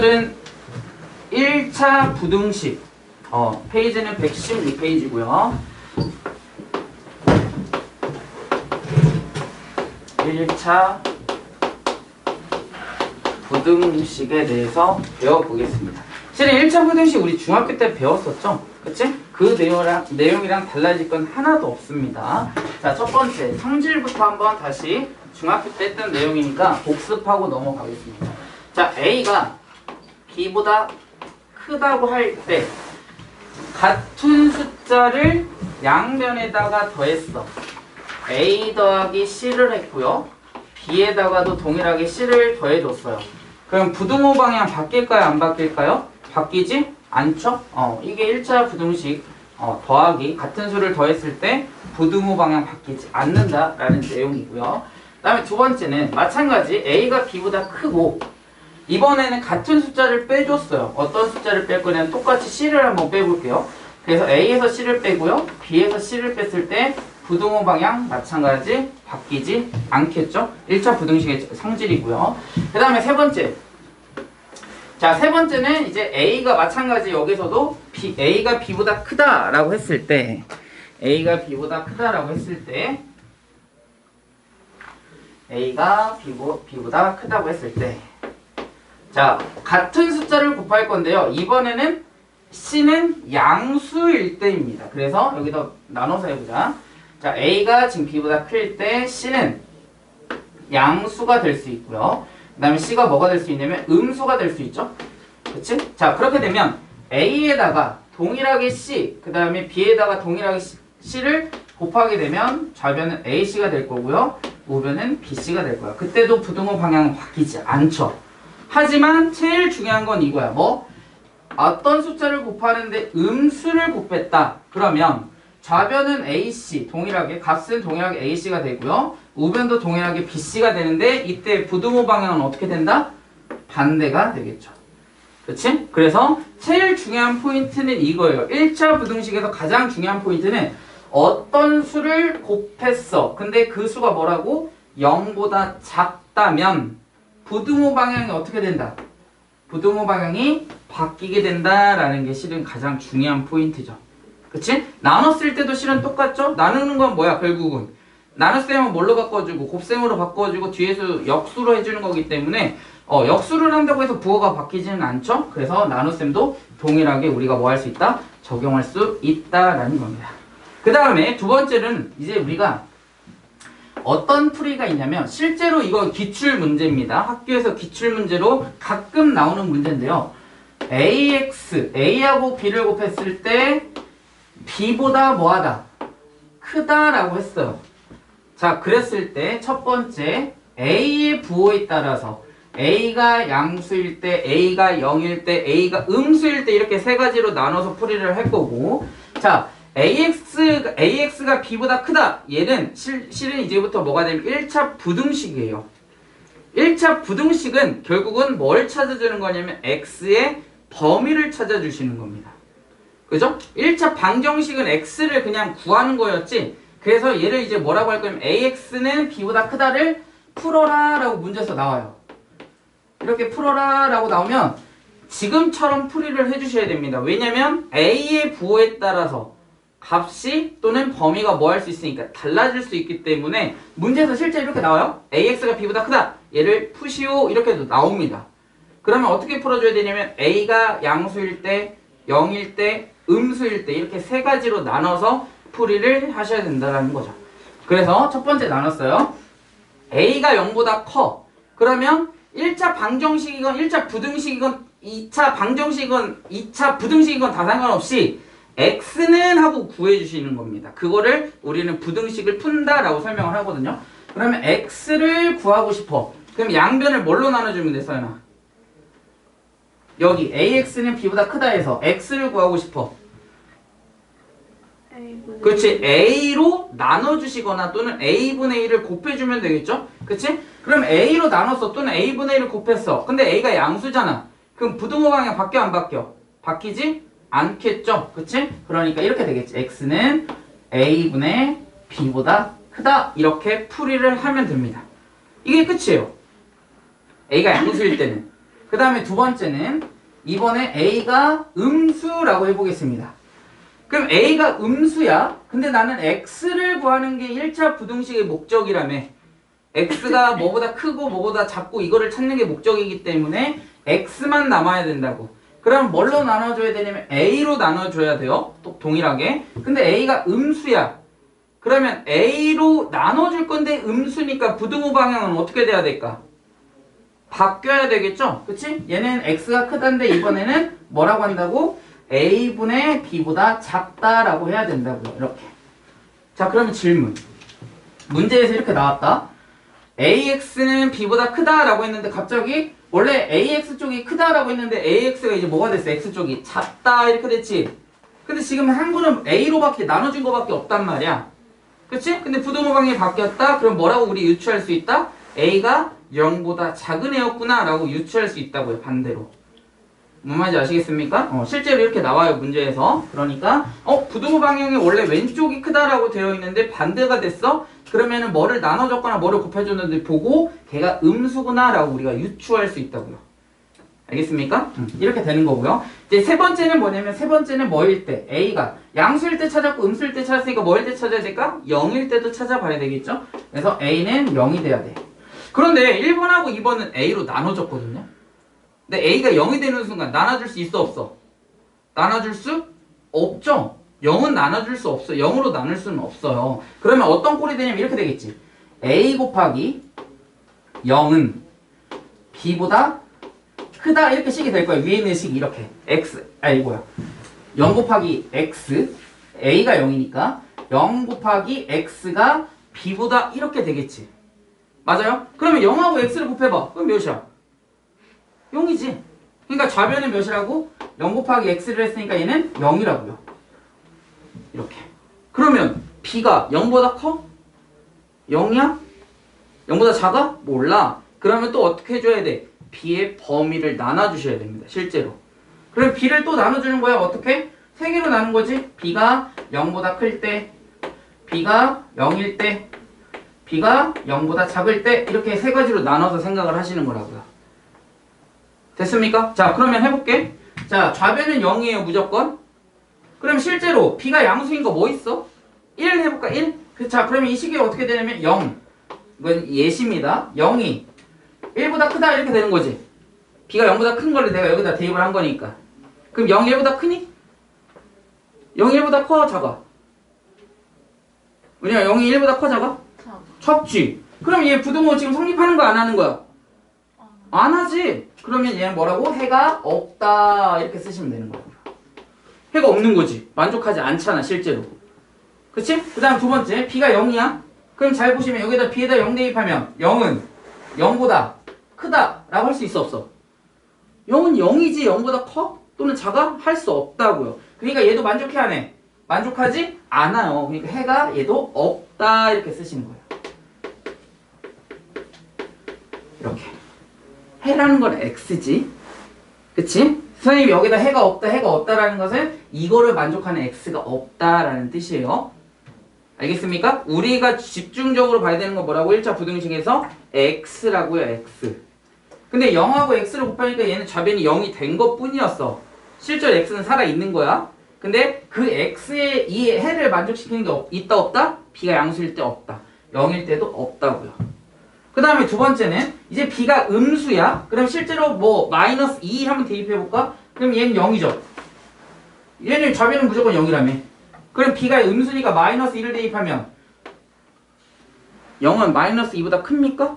오늘은 1차 부등식, 페이지는 116페이지고요. 1차 부등식에 대해서 배워보겠습니다. 실은 1차 부등식 우리 중학교 때 배웠었죠? 그치? 그 내용이랑 달라질 건 하나도 없습니다. 자, 첫 번째, 성질부터 한번 다시 중학교 때 했던 내용이니까 복습하고 넘어가겠습니다. 자, A가 B보다 크다고 할 때 같은 숫자를 양변에다가 더했어. A 더하기 C를 했고요. B에다가도 동일하게 C를 더해줬어요. 그럼 부등호 방향 바뀔까요? 안 바뀔까요? 바뀌지 않죠? 이게 1차 부등식 더하기 같은 수를 더했을 때 부등호 방향 바뀌지 않는다라는 내용이고요. 그 다음에 두 번째는 마찬가지 A가 B보다 크고 이번에는 같은 숫자를 빼줬어요. 어떤 숫자를 뺄 거냐면 똑같이 C를 한번 빼볼게요. 그래서 A에서 C를 빼고요. B에서 C를 뺐을 때 부등호 방향 마찬가지 바뀌지 않겠죠? 1차 부등식의 성질이고요. 그 다음에 세 번째. 자, 세 번째는 이제 A가 마찬가지 여기서도 A가 B보다 크다라고 했을 때 A가 B보다 크다라고 했을 때 A가 B보다 크다고 했을 때 자, 같은 숫자를 곱할 건데요. 이번에는 C는 양수일 때입니다. 그래서 여기다 나눠서 해보자. 자, A가 지금 B보다 클 때 C는 양수가 될 수 있고요. 그 다음에 C가 뭐가 될 수 있냐면 음수가 될 수 있죠. 그치? 자, 그렇게 되면 A에다가 동일하게 C, 그 다음에 B에다가 동일하게 C를 곱하게 되면 좌변은 AC가 될 거고요. 우변은 BC가 될 거야. 그때도 부등호 방향은 바뀌지 않죠. 하지만 제일 중요한 건 이거야. 뭐? 어떤 숫자를 곱하는데 음수를 곱했다. 그러면 좌변은 AC, 동일하게 값은 동일하게 AC가 되고요. 우변도 동일하게 BC가 되는데 이때 부등호 방향은 어떻게 된다? 반대가 되겠죠. 그치? 그래서 제일 중요한 포인트는 이거예요. 1차 부등식에서 가장 중요한 포인트는 어떤 수를 곱했어. 근데 그 수가 뭐라고? 0보다 작다면 부등호 방향이 어떻게 된다? 부등호 방향이 바뀌게 된다라는 게 실은 가장 중요한 포인트죠. 그치? 나눴을 때도 실은 똑같죠? 나누는 건 뭐야 결국은? 나눗셈은 뭘로 바꿔주고 곱셈으로 바꿔주고 뒤에서 역수로 해주는 거기 때문에 역수를 한다고 해서 부호가 바뀌지는 않죠? 그래서 나눗셈도 동일하게 우리가 뭐 할 수 있다? 적용할 수 있다라는 겁니다. 그 다음에 두 번째는 이제 우리가 어떤 풀이가 있냐면 실제로 이거 기출 문제입니다. 학교에서 기출 문제로 가끔 나오는 문제인데요. A하고 B를 곱했을 때 B보다 뭐하다? 크다라고 했어요. 자, 그랬을 때 첫 번째 A의 부호에 따라서 A가 양수일 때, A가 0일 때, A가 음수일 때 이렇게 세 가지로 나눠서 풀이를 할 거고 자, AX가 B보다 크다. 얘는 실은 이제부터 뭐가 되면 1차 부등식이에요. 1차 부등식은 결국은 뭘 찾아주는 거냐면 X의 범위를 찾아주시는 겁니다. 그죠? 1차 방정식은 X를 그냥 구하는 거였지. 그래서 얘를 이제 뭐라고 할 거냐면 AX는 B보다 크다를 풀어라 라고 문제에서 나와요. 이렇게 풀어라 라고 나오면 지금처럼 풀이를 해주셔야 됩니다. 왜냐면 A의 부호에 따라서 값이 또는 범위가 뭐 할 수 있으니까 달라질 수 있기 때문에 문제에서 실제 이렇게 나와요. AX가 B보다 크다. 얘를 푸시오 이렇게도 나옵니다. 그러면 어떻게 풀어줘야 되냐면 A가 양수일 때, 0일 때, 음수일 때 이렇게 세 가지로 나눠서 풀이를 하셔야 된다는 거죠. 그래서 첫 번째 나눴어요. A가 0보다 커. 그러면 1차 방정식이건 1차 부등식이건 2차 방정식이건 2차 부등식이건 다 상관없이 X는 하고 구해주시는 겁니다. 그거를 우리는 부등식을 푼다라고 설명을 하거든요. 그러면 X를 구하고 싶어. 그럼 양변을 뭘로 나눠주면 돼, 서연아? 여기 AX는 B보다 크다 해서 X를 구하고 싶어. 그렇지. A로 나눠주시거나 또는 A분의 1을 곱해주면 되겠죠? 그치? 그럼 A로 나눴어. 또는 A분의 1을 곱했어. 근데 A가 양수잖아. 그럼 부등호 방향 바뀌어 안 바뀌어? 바뀌지 않겠죠? 그치? 그러니까 이렇게 되겠지. X는 A분의 B보다 크다. 이렇게 풀이를 하면 됩니다. 이게 끝이에요. A가 양수일 때는. 그 다음에 두 번째는 이번에 A가 음수라고 해보겠습니다. 그럼 A가 음수야. 근데 나는 X를 구하는 게 1차 부등식의 목적이라며. X가 뭐보다 크고 뭐보다 작고 이거를 찾는 게 목적이기 때문에 X만 남아야 된다고. 그럼 뭘로 나눠줘야 되냐면 A로 나눠줘야 돼요. 또 동일하게. 근데 A가 음수야. 그러면 A로 나눠줄 건데 음수니까 부등호 방향은 어떻게 돼야 될까? 바뀌어야 되겠죠? 그치? 얘는 X가 크다는데 이번에는 뭐라고 한다고? A분의 B보다 작다라고 해야 된다고요. 이렇게. 자, 그러면 질문. 문제에서 이렇게 나왔다. AX는 B보다 크다라고 했는데 갑자기 원래 AX 쪽이 크다라고 했는데 AX가 이제 뭐가 됐어? X 쪽이 작다 이렇게 됐지? 근데 지금 한국은 A로밖에 나눠준 거밖에 없단 말이야. 그치? 근데 부등호 방향이 바뀌었다? 그럼 뭐라고 우리 유추할 수 있다? A가 0보다 작은 애였구나 라고 유추할 수 있다고요. 반대로. 뭔 말인지 아시겠습니까? 실제로 이렇게 나와요. 문제에서. 그러니까 부등호 방향이 원래 왼쪽이 크다라고 되어 있는데 반대가 됐어? 그러면은 뭐를 나눠줬거나 뭐를 곱해줬는데 보고 걔가 음수구나 라고 우리가 유추할 수 있다고요. 알겠습니까? 이렇게 되는 거고요. 이제 세 번째는 뭐냐면 세 번째는 뭐일 때? A가 양수일 때 찾았고 음수일 때 찾았으니까 뭐일 때 찾아야 될까? 0일 때도 찾아봐야 되겠죠? 그래서 A는 0이 돼야 돼. 그런데 1번하고 2번은 A로 나눠줬거든요. 근데 A가 0이 되는 순간 나눠줄 수 있어 없어? 나눠줄 수 없죠? 0은 나눠줄 수 없어. 0으로 나눌 수는 없어요. 그러면 어떤 꼴이 되냐면 이렇게 되겠지. A 곱하기 0은 B보다 크다 이렇게 식이 될 거야. 위에 있는 식이 이렇게. X, 아니 뭐야. 0 곱하기 X, A가 0이니까 0 곱하기 X가 B보다 이렇게 되겠지. 맞아요? 그러면 0하고 X를 곱해봐. 그럼 몇이야? 0이지. 그러니까 좌변은 몇이라고? 0 곱하기 X를 했으니까 얘는 0이라고요. 이렇게. 그러면 B가 0보다 커? 0이야? 0보다 작아? 몰라. 그러면 또 어떻게 해줘야 돼? B의 범위를 나눠주셔야 됩니다. 실제로. 그럼 B를 또 나눠주는 거야. 어떻게? 3개로 나눈 거지. B가 0보다 클 때, B가 0일 때, B가 0보다 작을 때 이렇게 세 가지로 나눠서 생각을 하시는 거라고요. 됐습니까? 자, 그러면 해볼게. 자, 좌변은 0이에요. 무조건. 그럼 실제로 B가 양수인 거 뭐 있어? 1 해볼까? 1? 자, 그러면 이 식이 어떻게 되냐면 0. 이건 예시입니다. 0이 1보다 크다 이렇게 되는 거지. B가 0보다 큰 거를 내가 여기다 대입을 한 거니까. 그럼 0이 1보다 크니? 0이 1보다 커? 작아? 왜냐 0이 1보다 커? 작아? 작지. 그럼 얘 부등호 지금 성립하는 거 안 하는 거야? 안 하지. 그러면 얘는 뭐라고? 해가 없다 이렇게 쓰시면 되는 거야. 해가 없는 거지. 만족하지 않잖아 실제로. 그치? 그 다음 두 번째 B가 0이야? 그럼 잘 보시면 여기다 B에다 0 대입하면 0은 0보다 크다 라고 할 수 있어 없어? 0은 0이지 0보다 커? 또는 작아? 할 수 없다고요. 그러니까 얘도 만족해 안 해? 만족하지 않아요. 그러니까 해가 얘도 없다 이렇게 쓰시는 거예요. 이렇게. 해라는 건 X지. 그치? 선생님이 여기다 해가 없다라는 것은 이거를 만족하는 X가 없다라는 뜻이에요. 알겠습니까? 우리가 집중적으로 봐야 되는 건 뭐라고? 1차 부등식에서 X라고요. X. 근데 0하고 X를 곱하니까 얘는 좌변이 0이 된 것 뿐이었어. 실제로 X는 살아있는 거야. 근데 그 X의 이 해를 만족시키는 게 있다 없다? B가 양수일 때 없다. 0일 때도 없다고요. 그 다음에 두 번째는 이제 B가 음수야. 그럼 실제로 뭐 마이너스 2 한번 대입해볼까? 그럼 얘는 0이죠. 얘는 좌변은 무조건 0이라며. 그럼 B가 음수니까 마이너스 1을 대입하면 0은 마이너스 2보다 큽니까?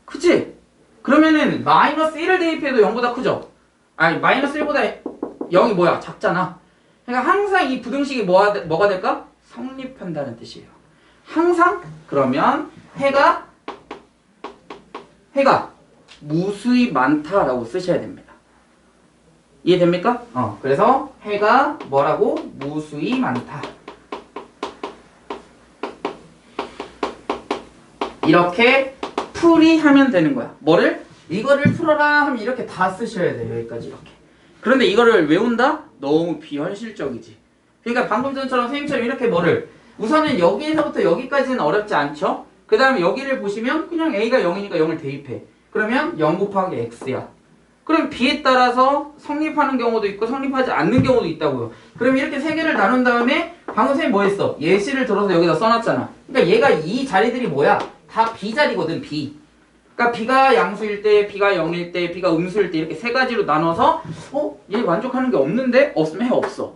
크지? 그러면은 마이너스 1을 대입해도 0보다 크죠? 아니 마이너스 1보다 0이 뭐야? 작잖아. 그러니까 항상 이 부등식이 뭐가 될까? 성립한다는 뜻이에요. 항상 그러면 해가 무수히 많다라고 쓰셔야 됩니다. 이해됩니까? 그래서 해가 뭐라고? 무수히 많다. 이렇게 풀이하면 되는 거야. 뭐를? 이거를 풀어라 하면 이렇게 다 쓰셔야 돼요. 여기까지 이렇게. 그런데 이거를 외운다? 너무 비현실적이지. 그러니까 방금 전처럼 선생님처럼 이렇게 뭐를 우선은 여기에서부터 여기까지는 어렵지 않죠? 그 다음에 여기를 보시면 그냥 A가 0이니까 0을 대입해. 그러면 0 곱하기 x야. 그럼 b에 따라서 성립하는 경우도 있고 성립하지 않는 경우도 있다고요. 그럼 이렇게 세 개를 나눈 다음에 방금 선생님 뭐 했어? 예시를 들어서 여기다 써놨잖아. 그러니까 얘가 이 자리들이 뭐야? 다 b 자리거든, b. 그러니까 b가 양수일 때, b가 0일 때, b가 음수일 때 이렇게 세 가지로 나눠서 얘 만족하는 게 없는데? 없으면 해 없어.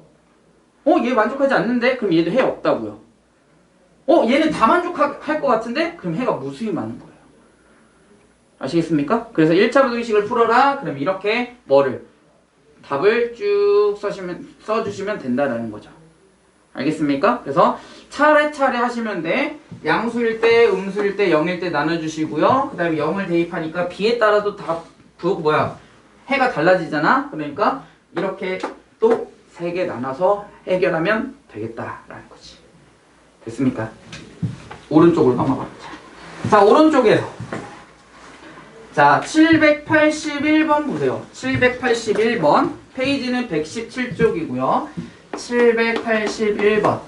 얘 만족하지 않는데? 그럼 얘도 해 없다고요. 얘는 다 만족할 것 같은데? 그럼 해가 무수히 많은 거예요. 아시겠습니까? 그래서 1차 부등식을 풀어라. 그럼 이렇게 뭐를? 답을 쭉 써주시면 된다라는 거죠. 알겠습니까? 그래서 차례차례 하시면 돼. 양수일 때, 음수일 때, 0일 때 나눠주시고요. 그 다음에 0을 대입하니까 b에 따라도 다 해가 달라지잖아. 그러니까 이렇게 또 3개 나눠서 해결하면 되겠다라는 거지. 됐습니까? 오른쪽으로 넘어가 보자. 자, 오른쪽에서 자, 781번 보세요. 781번 페이지는 117쪽이고요. 781번.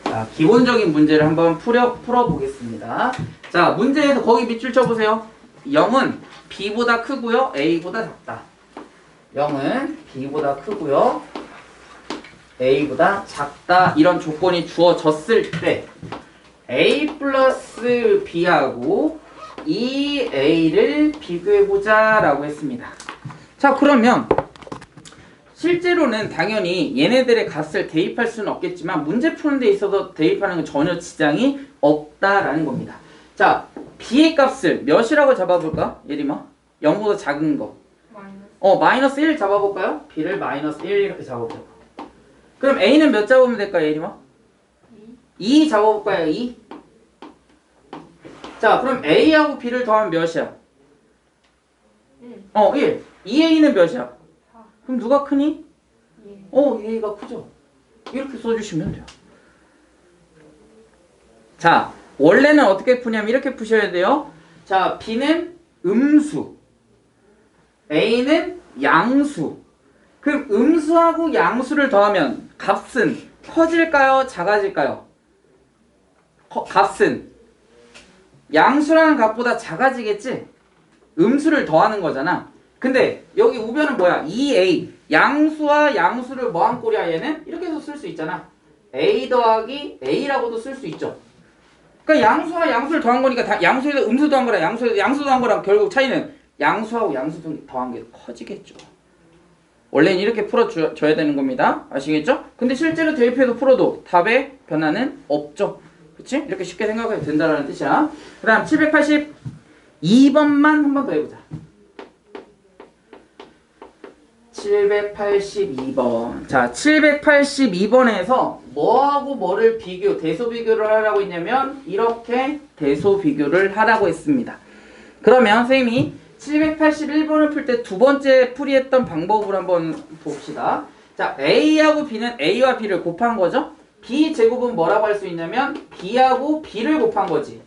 자, 기본적인 문제를 한번 풀어보겠습니다. 자, 문제에서 거기 밑줄 쳐보세요. 0은 b보다 크고요. a보다 작다. 0은 b보다 크고요. a보다 작다. 이런 조건이 주어졌을 때 a 플러스 b하고 2a를 비교해보자 라고 했습니다. 자, 그러면 실제로는 당연히 얘네들의 값을 대입할 수는 없겠지만 문제 푸는 데 있어서 대입하는 건 전혀 지장이 없다라는 겁니다. 자, b의 값을 몇이라고 잡아볼까? 예림아? 0보다 작은 거. 마이너스 1 잡아볼까요? b를 마이너스 1 이렇게 잡아볼까요? 그럼 a는 몇 잡으면 될까요, 예림아? 2 잡아볼까요, 2? 자, 그럼 a하고 b를 더하면 몇이야? 1. 2a는 몇이야? 4. 그럼 누가 크니? 2a가 크죠? 이렇게 써주시면 돼요. 자, 원래는 어떻게 푸냐면 이렇게 푸셔야 돼요. 자, b는 음수, a는 양수. 그럼 음수하고 양수를 더하면 값은 커질까요? 작아질까요? 값은 양수라는 값보다 작아지겠지? 음수를 더하는 거잖아. 근데 여기 우변은 뭐야? 2a. 양수와 양수를 뭐한 꼴이야 얘는? 이렇게 해서 쓸 수 있잖아. a 더하기 a라고도 쓸 수 있죠. 그러니까 양수와 양수를 더한 거니까 양수에서 음수 더한 거랑 양수 더한 거랑 결국 차이는 양수하고 양수 더한 게 커지겠죠. 원래는 이렇게 풀어줘야 되는 겁니다. 아시겠죠? 근데 실제로 대입해서 풀어도 답의 변화는 없죠. 그치? 이렇게 쉽게 생각해도 된다는 뜻이야. 그 다음 782번만 한 번 더 해보자. 782번. 자, 782번에서 뭐하고 뭐를 대소 비교를 하라고 했냐면 이렇게 대소 비교를 하라고 했습니다. 그러면 선생님이 781번을 풀 때 두 번째 풀이했던 방법을 한번 봅시다. 자, A하고 B는 A와 B를 곱한 거죠. B 제곱은 뭐라고 할 수 있냐면 B하고 B를 곱한 거지.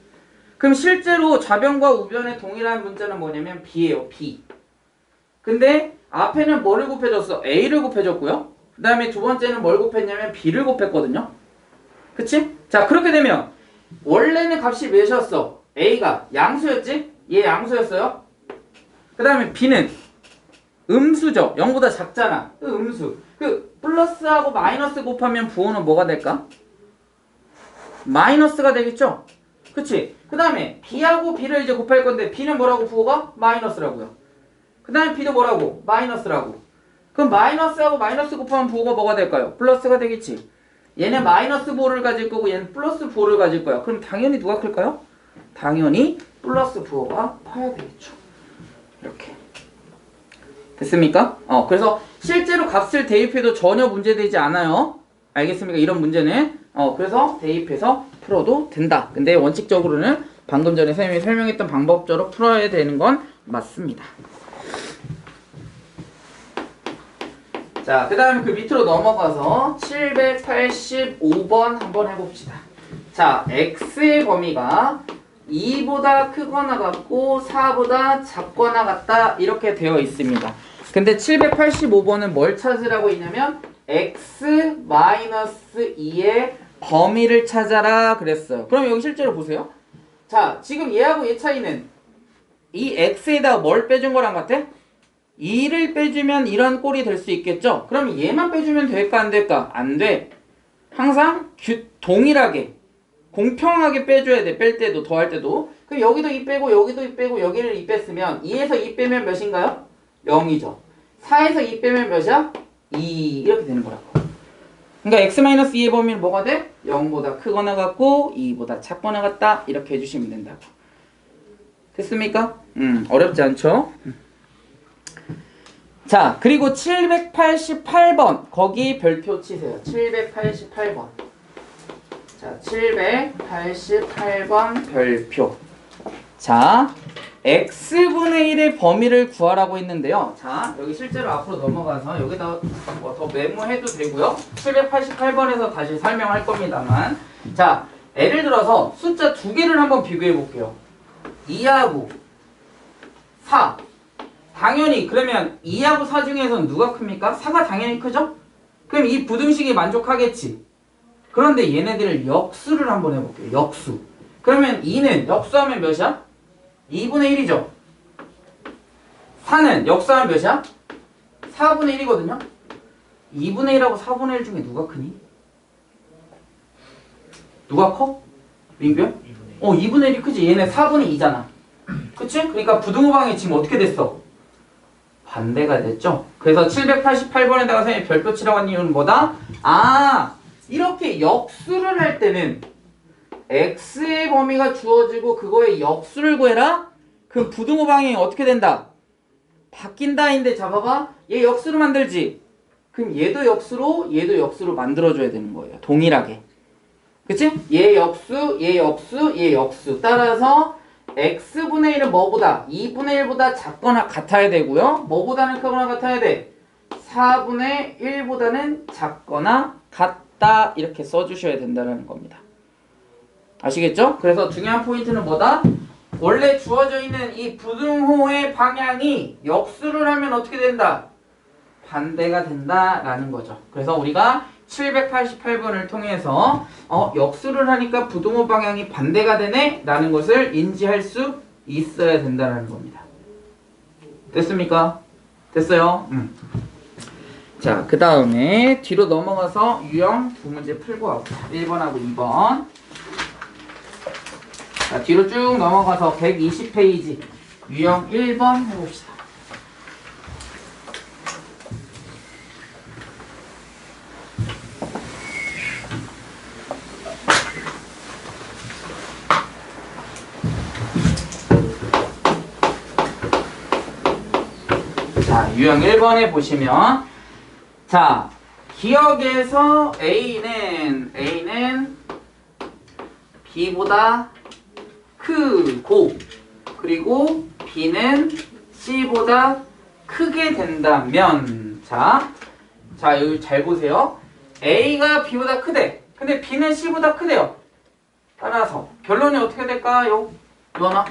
그럼 실제로 좌변과 우변의 동일한 문자는 뭐냐면 B예요. B. 근데 앞에는 뭐를 곱해줬어? A를 곱해줬고요. 그 다음에 두 번째는 뭘 곱했냐면 B를 곱했거든요. 그치? 자, 그렇게 되면 원래는 값이 몇이었어? A가 양수였지? 얘 양수였어요. 그 다음에 B는 음수죠. 0보다 작잖아. 음수. 플러스하고 마이너스 곱하면 부호는 뭐가 될까? 마이너스가 되겠죠? 그치? 그 다음에 B하고 B를 이제 곱할 건데 B는 뭐라고 부호가? 마이너스라고요. 그 다음에 B도 뭐라고? 마이너스라고. 그럼 마이너스하고 마이너스 곱하면 부호가 뭐가 될까요? 플러스가 되겠지. 얘는 마이너스 부호를 가질 거고 얘는 플러스 부호를 가질 거야. 그럼 당연히 누가 클까요? 당연히 플러스 부호가 커야 되겠죠. 이렇게. 됐습니까? 그래서 실제로 값을 대입해도 전혀 문제되지 않아요. 알겠습니까? 이런 문제는. 그래서 대입해서 풀어도 된다. 근데 원칙적으로는 방금 전에 선생님이 설명했던 방법대로 풀어야 되는 건 맞습니다. 자, 그 다음에 그 밑으로 넘어가서 785번 한번 해봅시다. 자, x의 범위가 2보다 크거나 같고 4보다 작거나 같다 이렇게 되어 있습니다. 근데 785번은 뭘 찾으라고 했냐면 x-2의 범위를 찾아라 그랬어요. 그럼 여기 실제로 보세요. 자, 지금 얘하고 얘 차이는 이 x에다가 뭘 빼준 거랑 같아? 2를 빼주면 이런 꼴이 될 수 있겠죠? 그럼 얘만 빼주면 될까 안 될까? 안 돼. 항상 동일하게 공평하게 빼줘야 돼. 뺄 때도 더할 때도. 그럼 여기도 2 빼고 여기도 2 빼고 여기를 2 뺐으면 2에서 2 빼면 몇인가요? 0이죠. 4에서 2 빼면 몇이야? 2 이렇게 되는 거라고. 그러니까 x-2의 범위는 뭐가 돼? 0보다 크거나 같고 2보다 작거나 같다. 이렇게 해주시면 된다고. 됐습니까? 어렵지 않죠? 자, 그리고 788번 거기 별표 치세요. 788번. 자, 788번 별표. 자, x분의 1의 범위를 구하라고 했는데요. 자, 여기 실제로 앞으로 넘어가서 여기다 뭐 더 메모해도 되고요. 788번에서 다시 설명할 겁니다만. 자, 예를 들어서 숫자 두 개를 한번 비교해 볼게요. 2하고 4. 당연히 그러면 2하고 4 중에서는 누가 큽니까? 4가 당연히 크죠? 그럼 이 부등식이 만족하겠지. 그런데 얘네들을 역수를 한번 해볼게요. 역수. 그러면 2는 역수하면 몇이야? 2분의 1이죠. 4는 역수하면 몇이야? 4분의 1이거든요. 2분의 1하고 4분의 1 중에 누가 크니? 누가 커? 민규야? 2분의 1이 크지. 얘네 4분의 2잖아. 그치? 그러니까 부등호방이 지금 어떻게 됐어? 반대가 됐죠? 그래서 788번에다가 선생님이 별표 치라고 한 이유는 뭐다? 이렇게 역수를 할 때는 x의 범위가 주어지고 그거의 역수를 구해라? 그럼 부등호 방향이 어떻게 된다? 바뀐다인데 잡아봐. 얘 역수로 만들지? 그럼 얘도 역수로 만들어줘야 되는 거예요. 동일하게. 그치? 얘 역수, 얘 역수, 얘 역수. 따라서 x분의 1은 뭐보다? 2분의 1보다 작거나 같아야 되고요. 뭐보다는 크거나 같아야 돼? 4분의 1보다는 작거나 같다. 이렇게 써주셔야 된다는 겁니다. 아시겠죠? 그래서 중요한 포인트는 뭐다? 원래 주어져 있는 이 부등호의 방향이 역수를 하면 어떻게 된다? 반대가 된다라는 거죠. 그래서 우리가 788번을 통해서 역수를 하니까 부등호 방향이 반대가 되네? 라는 것을 인지할 수 있어야 된다는 겁니다. 됐습니까? 됐어요? 자, 그 다음에 뒤로 넘어가서 유형 두 문제 풀고 와보자. 1번하고 2번. 자, 뒤로 쭉 넘어가서 120페이지 유형 1번 해봅시다. 자, 유형 1번에 보시면 자, 기억에서 A는 B보다 크고 그리고 B는 C보다 크게 된다면 자 여기 잘 보세요. A가 B보다 크대. 근데 B는 C보다 크대요. 따라서 결론이 어떻게 될까요? 유원아?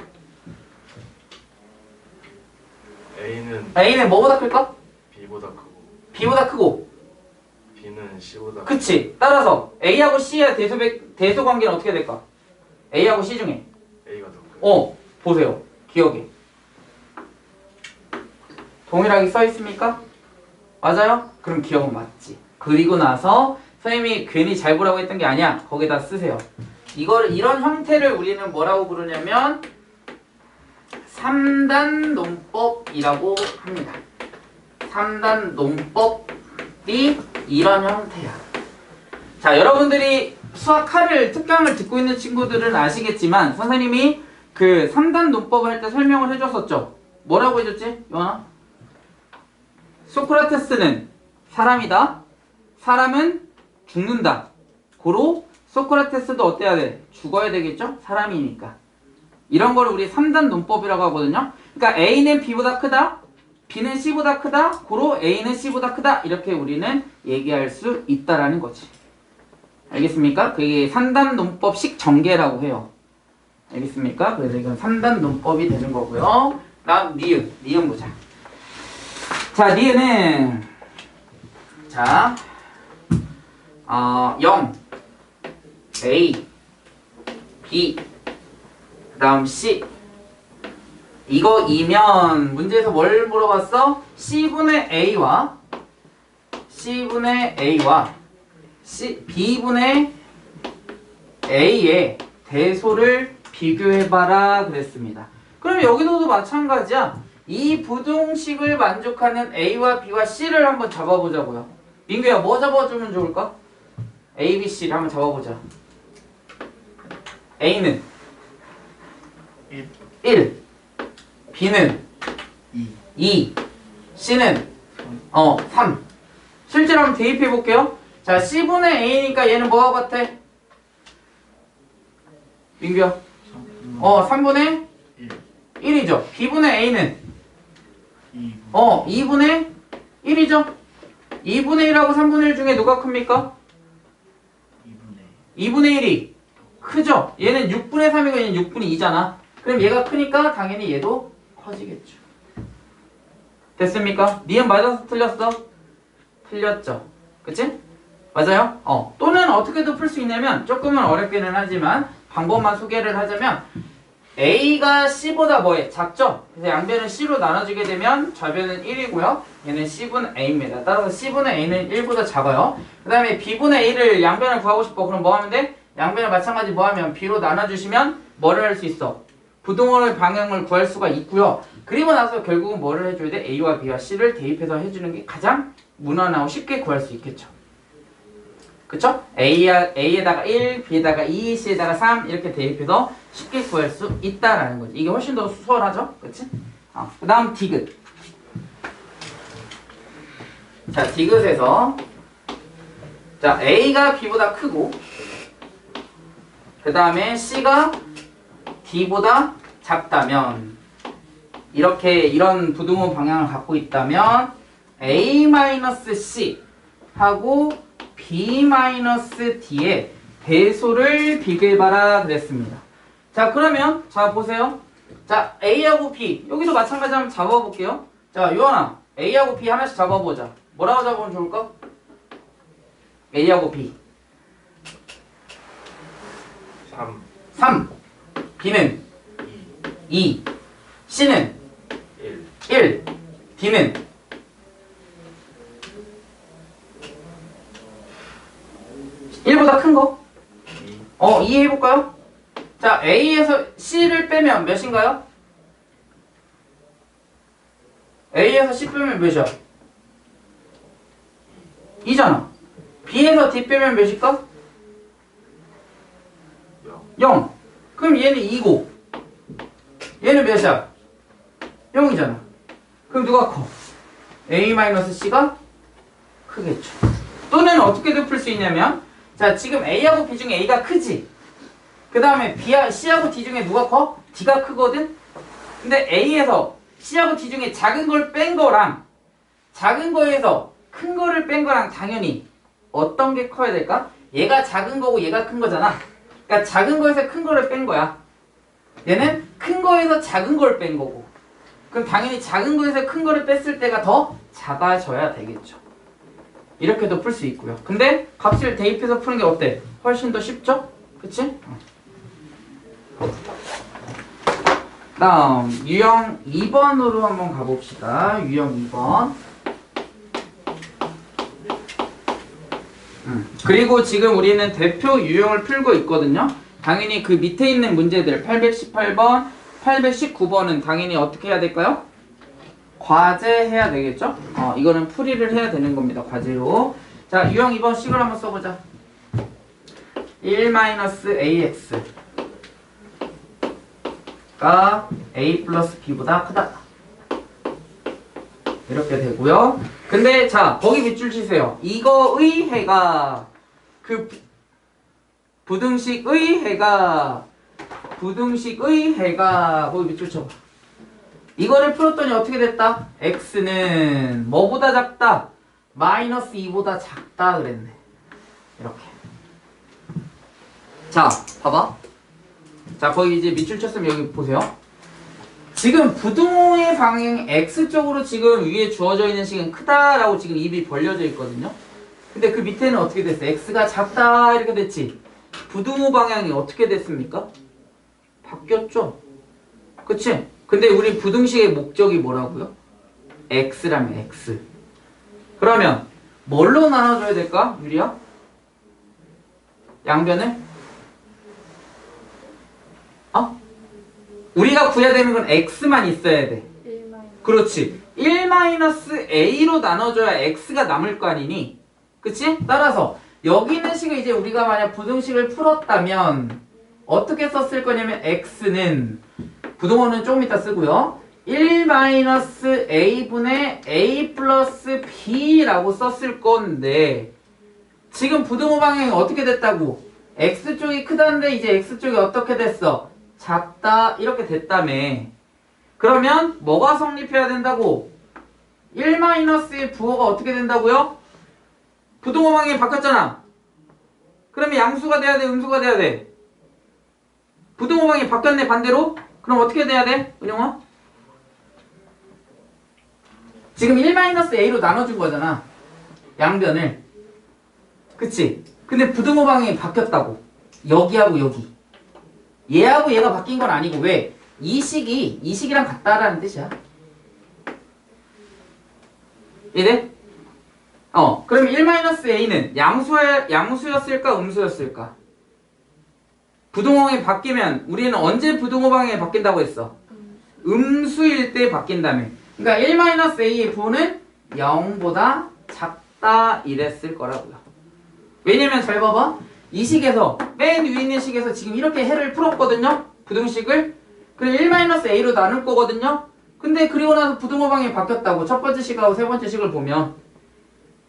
A는 뭐보다 클까? B보다 크고 B는 C보다 그치. 따라서 A하고 C의 대소 관계는 어떻게 될까? A하고 C 중에 A가 더 크고. 보세요. 기억에 동일하게 써 있습니까? 맞아요? 그럼 기억은 맞지. 그리고 나서 선생님이 괜히 잘 보라고 했던 게 아니야. 거기다 쓰세요. 이런 형태를 우리는 뭐라고 부르냐면 3단 논법이라고 합니다. 3단 논법이 이런 형태야. 자, 여러분들이 수학 8일 특강을 듣고 있는 친구들은 아시겠지만 선생님이 그 3단 논법을 할 때 설명을 해줬었죠. 뭐라고 해줬지? 요한아? 소크라테스는 사람이다. 사람은 죽는다. 고로 소크라테스도 어때야 돼? 죽어야 되겠죠? 사람이니까. 이런 거를 우리 3단 논법이라고 하거든요. 그러니까 A는 B보다 크다. B는 C보다 크다. 고로 A는 C보다 크다. 이렇게 우리는 얘기할 수 있다라는 거지. 알겠습니까? 그게 3단 논법식 전개라고 해요. 알겠습니까? 그래서 이건 3단 논법이 되는 거고요. 다음 니은 보자. 자, 니은은 자 0 A B 그 다음 C 이거이면 문제에서 뭘 물어봤어? C분의 A와 B분의 A의 대소를 비교해봐라 그랬습니다. 그럼 여기서도 마찬가지야. 이 부등식을 만족하는 A와 B와 C를 한번 잡아보자고요. 민규야 뭐 잡아주면 좋을까? A, B, C를 한번 잡아보자. A는 1, B는 2, C는 3. 실제로 한번 대입해 볼게요. 자, C분의 A니까 얘는 뭐와 같아? 민규야 3분의 1이죠. B분의 A는 2분의 1이죠. 2분의 1하고 3분의 1 중에 누가 큽니까? 2분의 1이 크죠? 얘는 6분의 3이고 얘는 6분의 2잖아. 그럼 얘가 크니까 당연히 얘도 커지겠죠. 됐습니까? 니은 맞아서 틀렸어? 틀렸죠. 그치? 맞아요? 또는 어떻게도 풀 수 있냐면 조금은 어렵기는 하지만 방법만 소개를 하자면 A가 C보다 뭐해? 작죠? 그래서 양변을 C로 나눠주게 되면 좌변은 1이고요. 얘는 C분의 A입니다. 따라서 C분의 A는 1보다 작아요. 그 다음에 B분의 A를 양변을 구하고 싶어. 그럼 뭐 하면 돼? 양변을 마찬가지 뭐 하면 B로 나눠주시면 뭐를 할 수 있어? 부등호의 방향을 구할 수가 있고요. 그리고 나서 결국은 뭐를 해줘야 돼? A와 B와 C를 대입해서 해주는 게 가장 무난하고 쉽게 구할 수 있겠죠. 그쵸? A에다가 1, B에다가 2, C에다가 3 이렇게 대입해서 쉽게 구할 수 있다라는 거지. 이게 훨씬 더 수월하죠? 그치? 그 다음 디귿. 자, 디귿에서 자, A가 B보다 크고 그 다음에 C가 D보다 작다면 이런 부등호 방향을 갖고 있다면 A-C 하고 B-D의 대소를 비교해봐라 그랬습니다. 자, 그러면 자 보세요. 자, A하고 B 여기도 마찬가지 한번 잡아볼게요. 자, 요한아 A하고 B 하나씩 잡아보자. 뭐라고 잡으면 좋을까? A하고 B 3 B는 2 C는 1 D는 1보다 큰 거? 2 해볼까요? 자, A에서 C를 빼면 몇인가요? A에서 C 빼면 몇이야? 2잖아. B에서 D 빼면 몇일까? 0. 그럼 얘는 2고 얘는 몇이야? 0이잖아. 그럼 누가 커? A-C가 크겠죠. 또는 어떻게도 풀 수 있냐면 자, 지금 A하고 B 중에 A가 크지? 그 다음에 C하고 D 중에 누가 커? D가 크거든? 근데 A에서 C하고 D 중에 작은 걸 뺀 거랑 작은 거에서 큰 거를 뺀 거랑 당연히 어떤 게 커야 될까? 얘가 작은 거고 얘가 큰 거잖아. 그러니까 작은 거에서 큰 거를 뺀 거야. 얘는 큰 거에서 작은 걸 뺀 거고. 그럼 당연히 작은 거에서 큰 거를 뺐을 때가 더 작아져야 되겠죠. 이렇게도 풀 수 있고요. 근데 값을 대입해서 푸는 게 어때? 훨씬 더 쉽죠? 그치? 다음 유형 2번으로 한번 가봅시다. 유형 2번. 그리고 지금 우리는 대표 유형을 풀고 있거든요. 당연히 그 밑에 있는 문제들 818번, 819번은 당연히 어떻게 해야 될까요? 과제해야 되겠죠? 이거는 풀이를 해야 되는 겁니다. 과제로. 자, 유형 2번 식을 한번 써보자. 1-AX가 A 플러스 B보다 크다. 이렇게 되고요. 근데 자, 거기 밑줄 치세요. 이거의 해가 그 부등식의 해가 거기 밑줄 쳐봐. 이거를 풀었더니 어떻게 됐다? X는 뭐보다 작다? 마이너스 2보다 작다 그랬네. 이렇게. 자, 봐봐. 자, 거기 이제 밑줄 쳤으면 여기 보세요. 지금 부등호의 방향이 X쪽으로 지금 위에 주어져 있는 식은 크다라고 지금 입이 벌려져 있거든요. 근데 그 밑에는 어떻게 됐어? X가 작다 이렇게 됐지. 부등호 방향이 어떻게 됐습니까? 바뀌었죠? 그치? 근데 우리 부등식의 목적이 뭐라고요? x라면 x. 그러면 뭘로 나눠줘야 될까? 유리야? 양변을? 우리가 구해야 되는 건 x만 있어야 돼. 1 그렇지. 1-a로 나눠줘야 x가 남을 거 아니니? 그치? 따라서 여기 있는 식을 이제 우리가 만약 부등식을 풀었다면 어떻게 썼을 거냐면 x는 부등호는 조금 이따 쓰고요. 1-a분의 a 플러스 b라고 썼을 건데 지금 부등호 방향이 어떻게 됐다고? x쪽이 크다는데 이제 x쪽이 어떻게 됐어? 작다 이렇게 됐다며. 그러면 뭐가 성립해야 된다고? 1-의 부호가 어떻게 된다고요? 부등호 방향이 바뀌었잖아. 그러면 양수가 돼야 돼? 음수가 돼야 돼? 부등호 방향이 바뀌었네 반대로? 그럼 어떻게 돼야 돼? 은영아? 지금 1-a로 나눠준 거잖아. 양변을. 그치? 근데 부등호 방향이 바뀌었다고. 여기하고 여기. 얘하고 얘가 바뀐 건 아니고 왜? 이 식이랑 같다라는 뜻이야. 이해돼? 그럼 1-a는 양수였을까? 음수였을까? 부등호방이 바뀌면 우리는 언제 부등호 방향이 바뀐다고 했어? 음수일 때 바뀐다며. 그러니까 1-a의 부호는 0보다 작다 이랬을 거라고요. 왜냐면 잘 봐봐. 이 식에서 맨 위에 있는 식에서 지금 이렇게 해를 풀었거든요. 부등식을. 그럼 1-a로 나눌 거거든요. 근데 그리고 나서 부등호 방향이 바뀌었다고. 첫 번째 식하고 세 번째 식을 보면.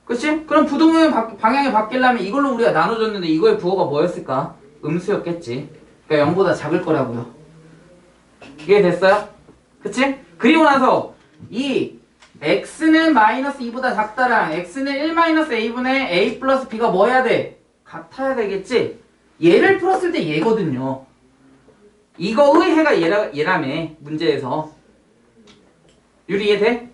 그치? 그럼 부등호 방향이 바뀌려면 이걸로 우리가 나눠줬는데 이거의 부호가 뭐였을까? 음수였겠지. 그러니까 0보다 작을 거라고요. 이해됐어요? 그치? 그리고 나서 이 x는 -2보다 작다랑 x는 1-a분의 a 플러스 b가 뭐 해야 돼? 같아야 되겠지? 얘를 풀었을 때 얘거든요. 이거의 해가 얘라며 문제에서. 유리 이해돼?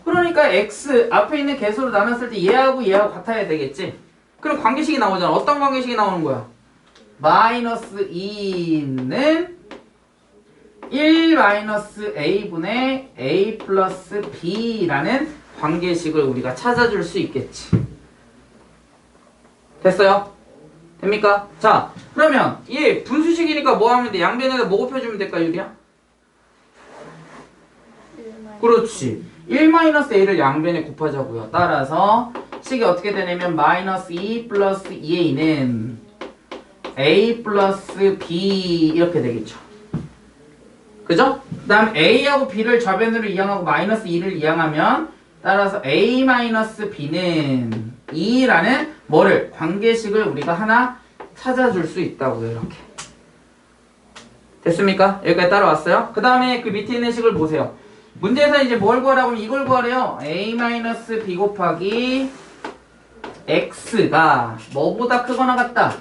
그러니까 x 앞에 있는 개수로 나눴을 때 얘하고 얘하고 같아야 되겠지? 그럼 관계식이 나오잖아. 어떤 관계식이 나오는 거야? -2는 1-a분의 a 플러스 b라는 관계식을 우리가 찾아줄 수 있겠지. 됐어요? 됩니까? 자, 그러면 얘 분수식이니까 뭐 하면 돼? 양변에다 뭐 곱해주면 될까, 유리야? 그렇지. 1-a를 양변에 곱하자고요. 따라서 식이 어떻게 되냐면 -2 플러스 2a는 a 플러스 b 이렇게 되겠죠. 그죠? 그 다음 a하고 b를 좌변으로 이항하고 -2를 이항하면 따라서 a-b는 2라는 뭐를? 관계식을 우리가 하나 찾아줄 수 있다고요. 이렇게. 됐습니까? 여기까지 따라왔어요? 그 다음에 그 밑에 있는 식을 보세요. 문제에서 이제 뭘 구하라고 하면 이걸 구하래요. a-b 곱하기 x가 뭐보다 크거나 같다?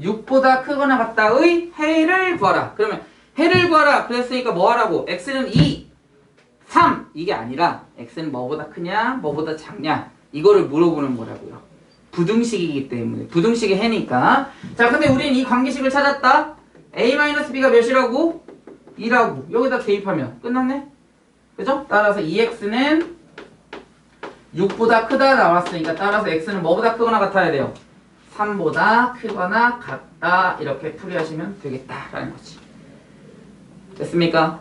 6보다 크거나 같다의 해를 구하라. 그러면 해를 구하라. 그랬으니까 뭐 하라고? x는 2, 3 이게 아니라 x는 뭐보다 크냐? 뭐보다 작냐? 이거를 물어보는 거라고요. 부등식이기 때문에. 부등식의 해니까. 자, 근데 우린 이 관계식을 찾았다. a-b가 몇이라고? 2라고. 여기다 대입하면 끝났네? 그죠? 따라서 2x는 6보다 크다 나왔으니까 따라서 x는 뭐보다 크거나 같아야 돼요? 3보다 크거나 같다. 이렇게 풀이하시면 되겠다라는 거지. 됐습니까?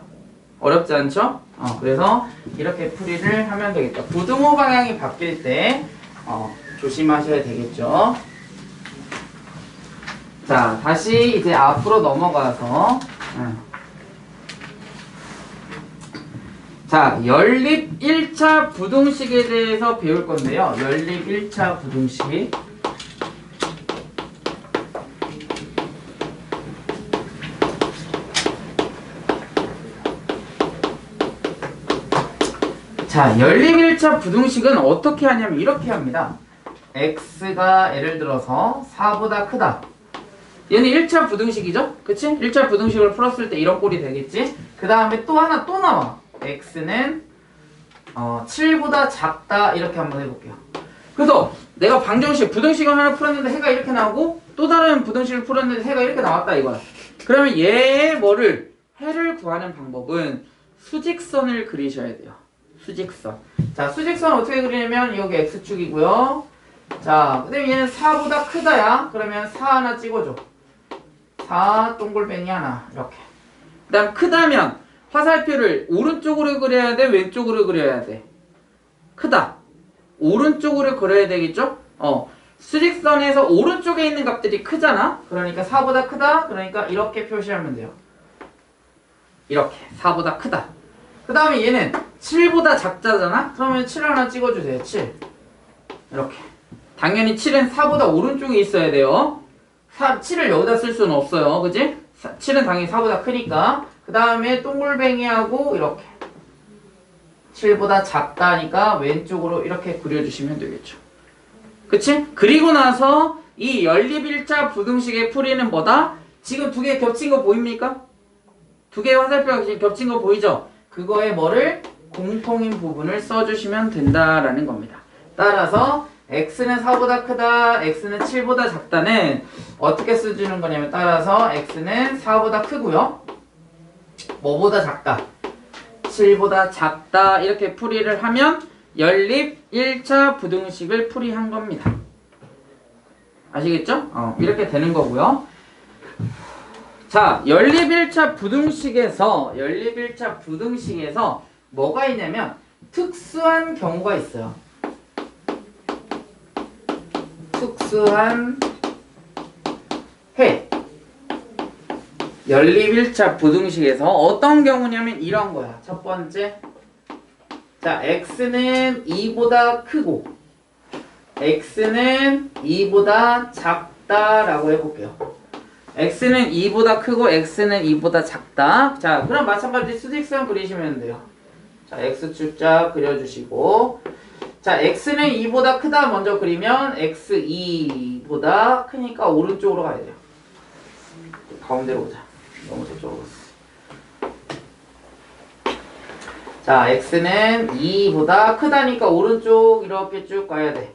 어렵지 않죠? 그래서 이렇게 풀이를 하면 되겠다. 부등호 방향이 바뀔 때 조심하셔야 되겠죠. 자, 다시 이제 앞으로 넘어가서 자, 연립 1차 부등식에 대해서 배울 건데요. 연립 1차 부등식. 자, 연립 1차 부등식은 어떻게 하냐면 이렇게 합니다. x가 예를 들어서 4보다 크다. 얘는 1차 부등식이죠? 그치? 1차 부등식을 풀었을 때 이런 꼴이 되겠지? 그 다음에 또 하나 또 나와. x는 7보다 작다. 이렇게 한번 해볼게요. 그래서 내가 방정식, 부등식을 하나 풀었는데 해가 이렇게 나오고 또 다른 부등식을 풀었는데 해가 이렇게 나왔다 이거야. 그러면 얘의 뭐를 해를 구하는 방법은 수직선을 그리셔야 돼요. 수직선. 자, 수직선 어떻게 그리냐면 여기 x축이고요. 자, 그 다음에 얘는 4보다 크다야. 그러면 4 하나 찍어줘. 4 동글뱅이 하나. 이렇게. 그 다음 크다면 화살표를 오른쪽으로 그려야 돼? 왼쪽으로 그려야 돼? 크다. 오른쪽으로 그려야 되겠죠? 수직선에서 오른쪽에 있는 값들이 크잖아? 그러니까 4보다 크다? 그러니까 이렇게 표시하면 돼요. 이렇게. 4보다 크다. 그 다음에 얘는 7보다 작다잖아? 그러면 7 하나 찍어주세요. 7. 이렇게. 당연히 7은 4보다 오른쪽에 있어야 돼요. 7을 여기다 쓸 수는 없어요. 그지? 7은 당연히 4보다 크니까. 그 다음에 동글뱅이하고 이렇게. 7보다 작다니까 왼쪽으로 이렇게 그려주시면 되겠죠. 그치? 그리고 나서 이 연립일자 부등식의 풀이는 뭐다? 지금 두 개 겹친 거 보입니까? 두 개의 화살표가 지금 겹친 거 보이죠? 그거에 뭐를? 공통인 부분을 써주시면 된다라는 겁니다. 따라서 x는 4보다 크다, x는 7보다 작다는 어떻게 써주는 거냐면 따라서 x는 4보다 크고요. 뭐보다 작다? 7보다 작다 이렇게 풀이를 하면 연립 1차 부등식을 풀이한 겁니다. 아시겠죠? 이렇게 되는 거고요. 자, 연립 1차 부등식에서 뭐가 있냐면 특수한 경우가 있어요. 특수한 해. 연립 1차 부등식에서 어떤 경우냐면 이런 거야. 첫 번째. 자, x는 2보다 크고 x는 2보다 작다라고 해볼게요. x는 2보다 크고 x는 2보다 작다. 자, 그럼 마찬가지 수직선 그리시면 돼요. 자, x축자 그려주시고 자, x는 2보다 크다 먼저 그리면 x2보다 크니까 오른쪽으로 가야 돼요. 가운데로 오자. 너무 저쪽으로 갔어. 자, x는 2보다 크다니까 오른쪽 이렇게 쭉 가야 돼.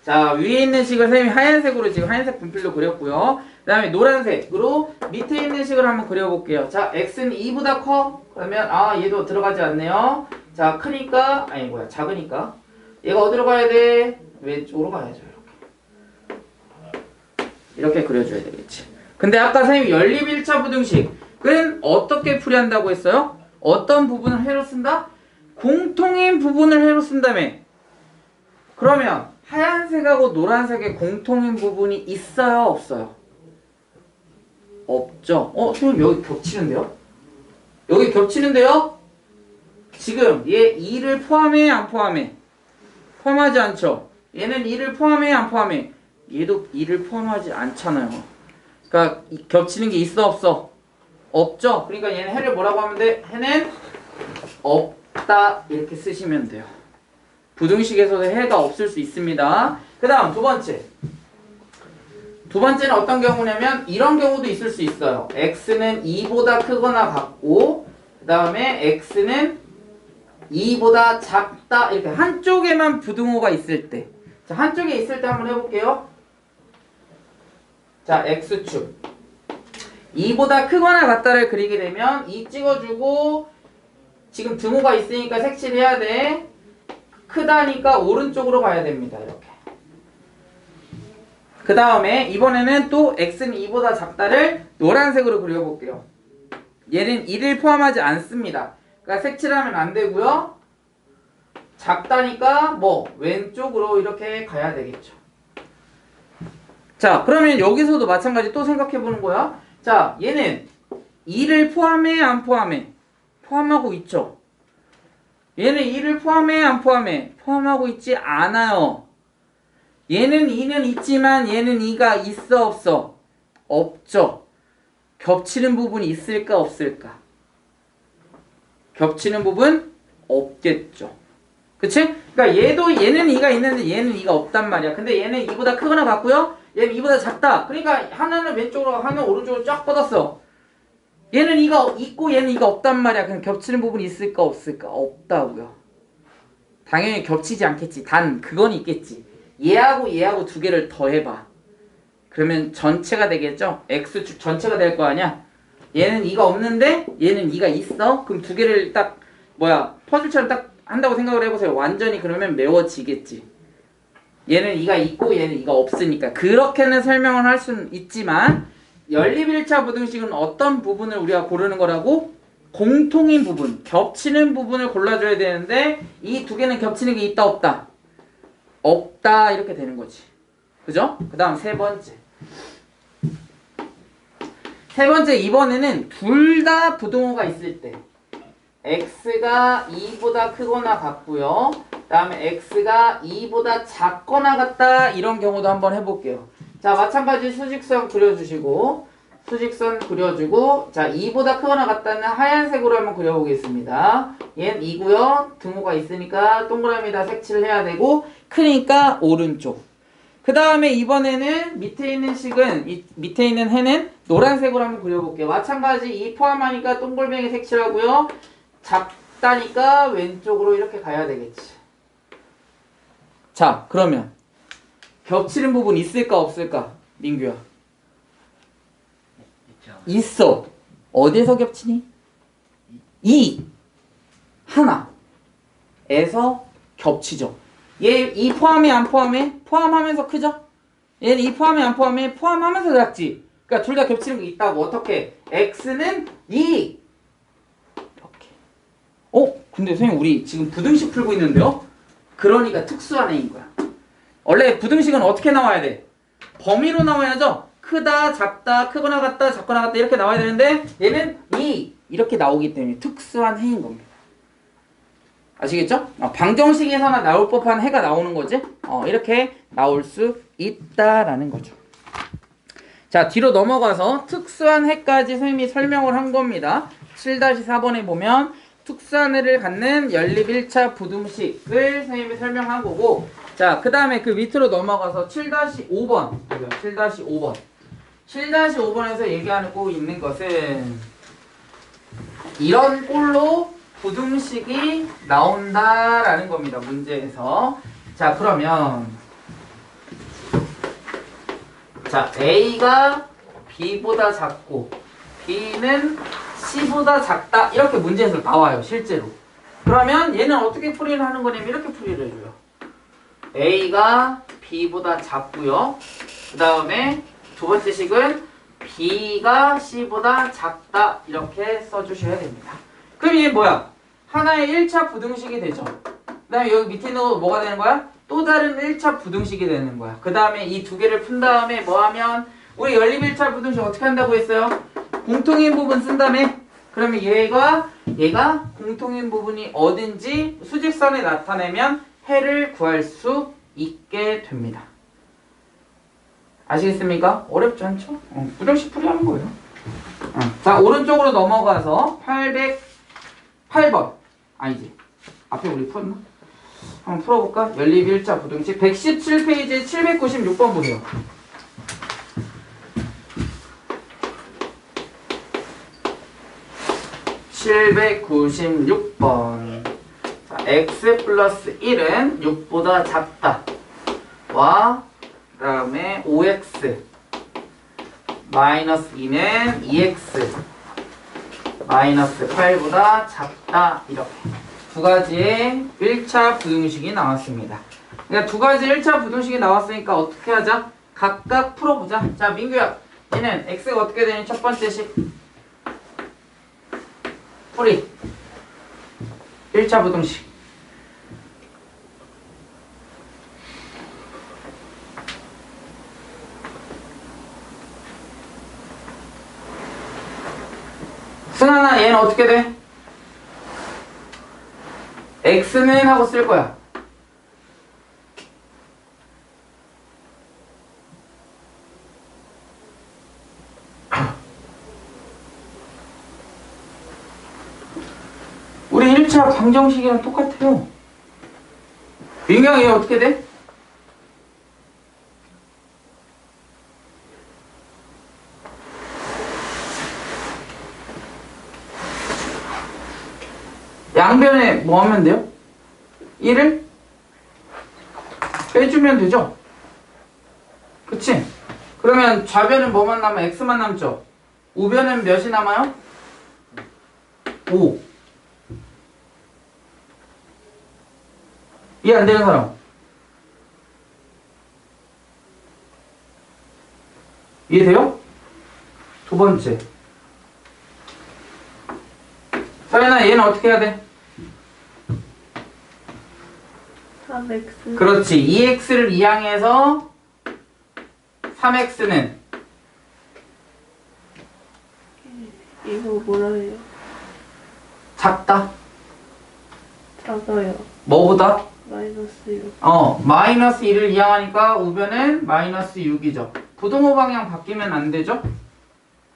자, 위에 있는 식을 선생님이 하얀색으로 지금 하얀색 분필로 그렸고요. 그 다음에 노란색으로 밑에 있는 식을 한번 그려볼게요. 자, x는 2보다 커? 그러면 얘도 들어가지 않네요. 자, 크니까 작으니까 얘가 어디로 가야 돼? 왼쪽으로 가야죠. 이렇게 그려줘야 되겠지. 근데 아까 선생님이 연립 1차 부등식은 어떻게 풀이한다고 했어요? 어떤 부분을 해로 쓴다? 공통인 부분을 해로 쓴다며. 그러면 하얀색하고 노란색의 공통인 부분이 있어요? 없어요? 없죠. 선생님 여기 겹치는데요? 여기 겹치는데요? 지금 얘 2를 포함해? 안 포함해? 포함하지 않죠? 얘는 2를 포함해? 안 포함해? 얘도 2를 포함하지 않잖아요. 그러니까 겹치는 게 있어? 없어? 없죠? 그러니까 얘는 해를 뭐라고 하면 돼? 해는 없다 이렇게 쓰시면 돼요. 부등식에서도 해가 없을 수 있습니다. 그 다음 두 번째는 어떤 경우냐면 이런 경우도 있을 수 있어요. x는 2보다 크거나 같고 그 다음에 x는 2보다 작다 이렇게 한쪽에만 부등호가 있을 때 자, 한쪽에 있을 때 한번 해볼게요. 자, x축 2보다 크거나 같다를 그리게 되면 2 찍어주고 지금 등호가 있으니까 색칠해야 돼. 크다니까 오른쪽으로 가야 됩니다. 이렇게. 그 다음에 이번에는 또 x는 2보다 작다를 노란색으로 그려볼게요. 얘는 2를 포함하지 않습니다. 그러니까 색칠하면 안 되고요. 작다니까 왼쪽으로 이렇게 가야 되겠죠. 자, 그러면 여기서도 마찬가지 또 생각해 보는 거야. 자, 얘는 2를 포함해? 안 포함해? 포함하고 있죠. 얘는 2를 포함해? 안 포함해? 포함하고 있지 않아요. 얘는 2는 있지만 얘는 2가 있어? 없어? 없죠. 겹치는 부분이 있을까? 없을까? 겹치는 부분? 없겠죠. 그치? 그러니까 얘는 2가 있는데 얘는 2가 없단 말이야. 근데 얘는 2보다 크거나 같고요. 얘는 2보다 작다. 그러니까 하나는 왼쪽으로 하나는 오른쪽으로 쫙 뻗었어. 얘는 2가 있고 얘는 2가 없단 말이야. 그럼 겹치는 부분이 있을까 없을까? 없다고요. 당연히 겹치지 않겠지. 단 그건 있겠지. 얘하고 두 개를 더해봐. 그러면 전체가 되겠죠? x축 전체가 될 거 아니야? 얘는 2가 없는데 얘는 2가 있어. 그럼 두 개를 딱 퍼즐처럼 딱 한다고 생각을 해보세요. 완전히 그러면 메워지겠지. 얘는 2가 있고 얘는 2가 없으니까. 그렇게는 설명을 할 수는 있지만 연립1차 부등식은 어떤 부분을 우리가 고르는 거라고? 공통인 부분, 겹치는 부분을 골라줘야 되는데 이 두 개는 겹치는 게 있다 없다? 없다 이렇게 되는 거지. 그죠? 그 다음 세 번째. 세 번째 이번에는 둘 다 부등호가 있을 때 x가 2보다 크거나 같고요. 그 다음에 x가 2보다 작거나 같다 이런 경우도 한번 해볼게요. 자 마찬가지 수직선 그려주시고 수직선 그려주고 자 2보다 크거나 같다는 하얀색으로 한번 그려보겠습니다. 얘는 2고요. 등호가 있으니까 동그라미에다 색칠을 해야 되고 크니까 오른쪽. 그 다음에 이번에는 밑에 있는 식은 밑에 있는 해는 노란색으로 한번 그려볼게요. 마찬가지 2 포함하니까 동글뱅이 색칠하고요. 작다니까 왼쪽으로 이렇게 가야 되겠지. 자 그러면 겹치는 부분 있을까 없을까? 민규야. 있어. 어디에서 겹치니? 2 하나에서 겹치죠. 얘 2 포함해 안 포함해? 포함하면서 크죠? 얘는 2 포함해 안 포함해? 포함하면서 작지. 그러니까 둘 다 겹치는 게 있다고. 어떻게? x는 2 이렇게. 근데 선생님 우리 지금 부등식 풀고 있는데요? 그러니까 특수한 애인 거야. 원래 부등식은 어떻게 나와야 돼? 범위로 나와야죠? 크다, 작다, 크거나 같다, 작거나 같다 이렇게 나와야 되는데 얘는 2 이렇게 나오기 때문에 특수한 해인 겁니다. 아시겠죠? 방정식에서나 나올 법한 해가 나오는 거지? 이렇게 나올 수 있다라는 거죠. 자, 뒤로 넘어가서 특수한 해까지 선생님이 설명을 한 겁니다. 7-4번에 보면 특수한 해를 갖는 연립 1차 부등식을 선생님이 설명한 거고 자, 그 다음에 그 밑으로 넘어가서 7-5번 7-5번 7-5번에서 얘기하고 있는 것은 이런 꼴로 부등식이 나온다라는 겁니다. 문제에서. 자, 그러면 자, A가 B보다 작고 B는 C보다 작다. 이렇게 문제에서 나와요. 실제로. 그러면 얘는 어떻게 풀이를 하는 거냐면 이렇게 풀이를 해줘요. A가 B보다 작고요. 그 다음에 두 번째 식은 B가 C보다 작다 이렇게 써주셔야 됩니다. 그럼 이게 뭐야? 하나의 1차 부등식이 되죠. 그 다음에 여기 밑에 있는 거 뭐가 되는 거야? 또 다른 1차 부등식이 되는 거야. 그 다음에 이 두 개를 푼 다음에 뭐 하면 우리 연립 1차 부등식 어떻게 한다고 했어요? 공통인 부분 쓴 다음에 그러면 얘가 공통인 부분이 어딘지 수직선에 나타내면 해를 구할 수 있게 됩니다. 아시겠습니까? 어렵지 않죠? 부등식 풀이하는 거예요. 자, 오른쪽으로 넘어가서 808번. 아니지. 앞에 우리 풀었나? 한번 풀어볼까? 연립 1차 부등식 117페이지 796번 보세요. (796번) 자, x 플러스 1은 6보다 작다 와 그 다음에 5x 마이너스 2는 2x 마이너스 8보다 작다 이렇게 두 가지의 1차 부등식이 나왔습니다. 그러니까 두 가지 1차 부등식이 나왔으니까 어떻게 하자? 각각 풀어보자. 자, 민규야 얘는 x가 어떻게 되니? 첫 번째 식 풀이 1차 부등식 승환아 얘는 어떻게 돼? x는 하고 쓸 거야. 우리 1차 방정식이랑 똑같아요. 민경이 얘 어떻게 돼? 양변에 뭐 하면 돼요? 1을 빼주면 되죠? 그치? 그러면 좌변은 뭐만 남아? x만 남죠? 우변은 몇이 남아요? 5. 이해 안 되는 사람? 이해돼요? 두 번째. 서연아, 얘는 어떻게 해야 돼? 3x. 그렇지. 2x를 이항해서 3x는 이거 뭐라 해요? 작다. 작아요. 뭐보다? 마이너스 6. 마이너스 1을 이항하니까 우변은 마이너스 6이죠. 부동호 방향 바뀌면 안 되죠?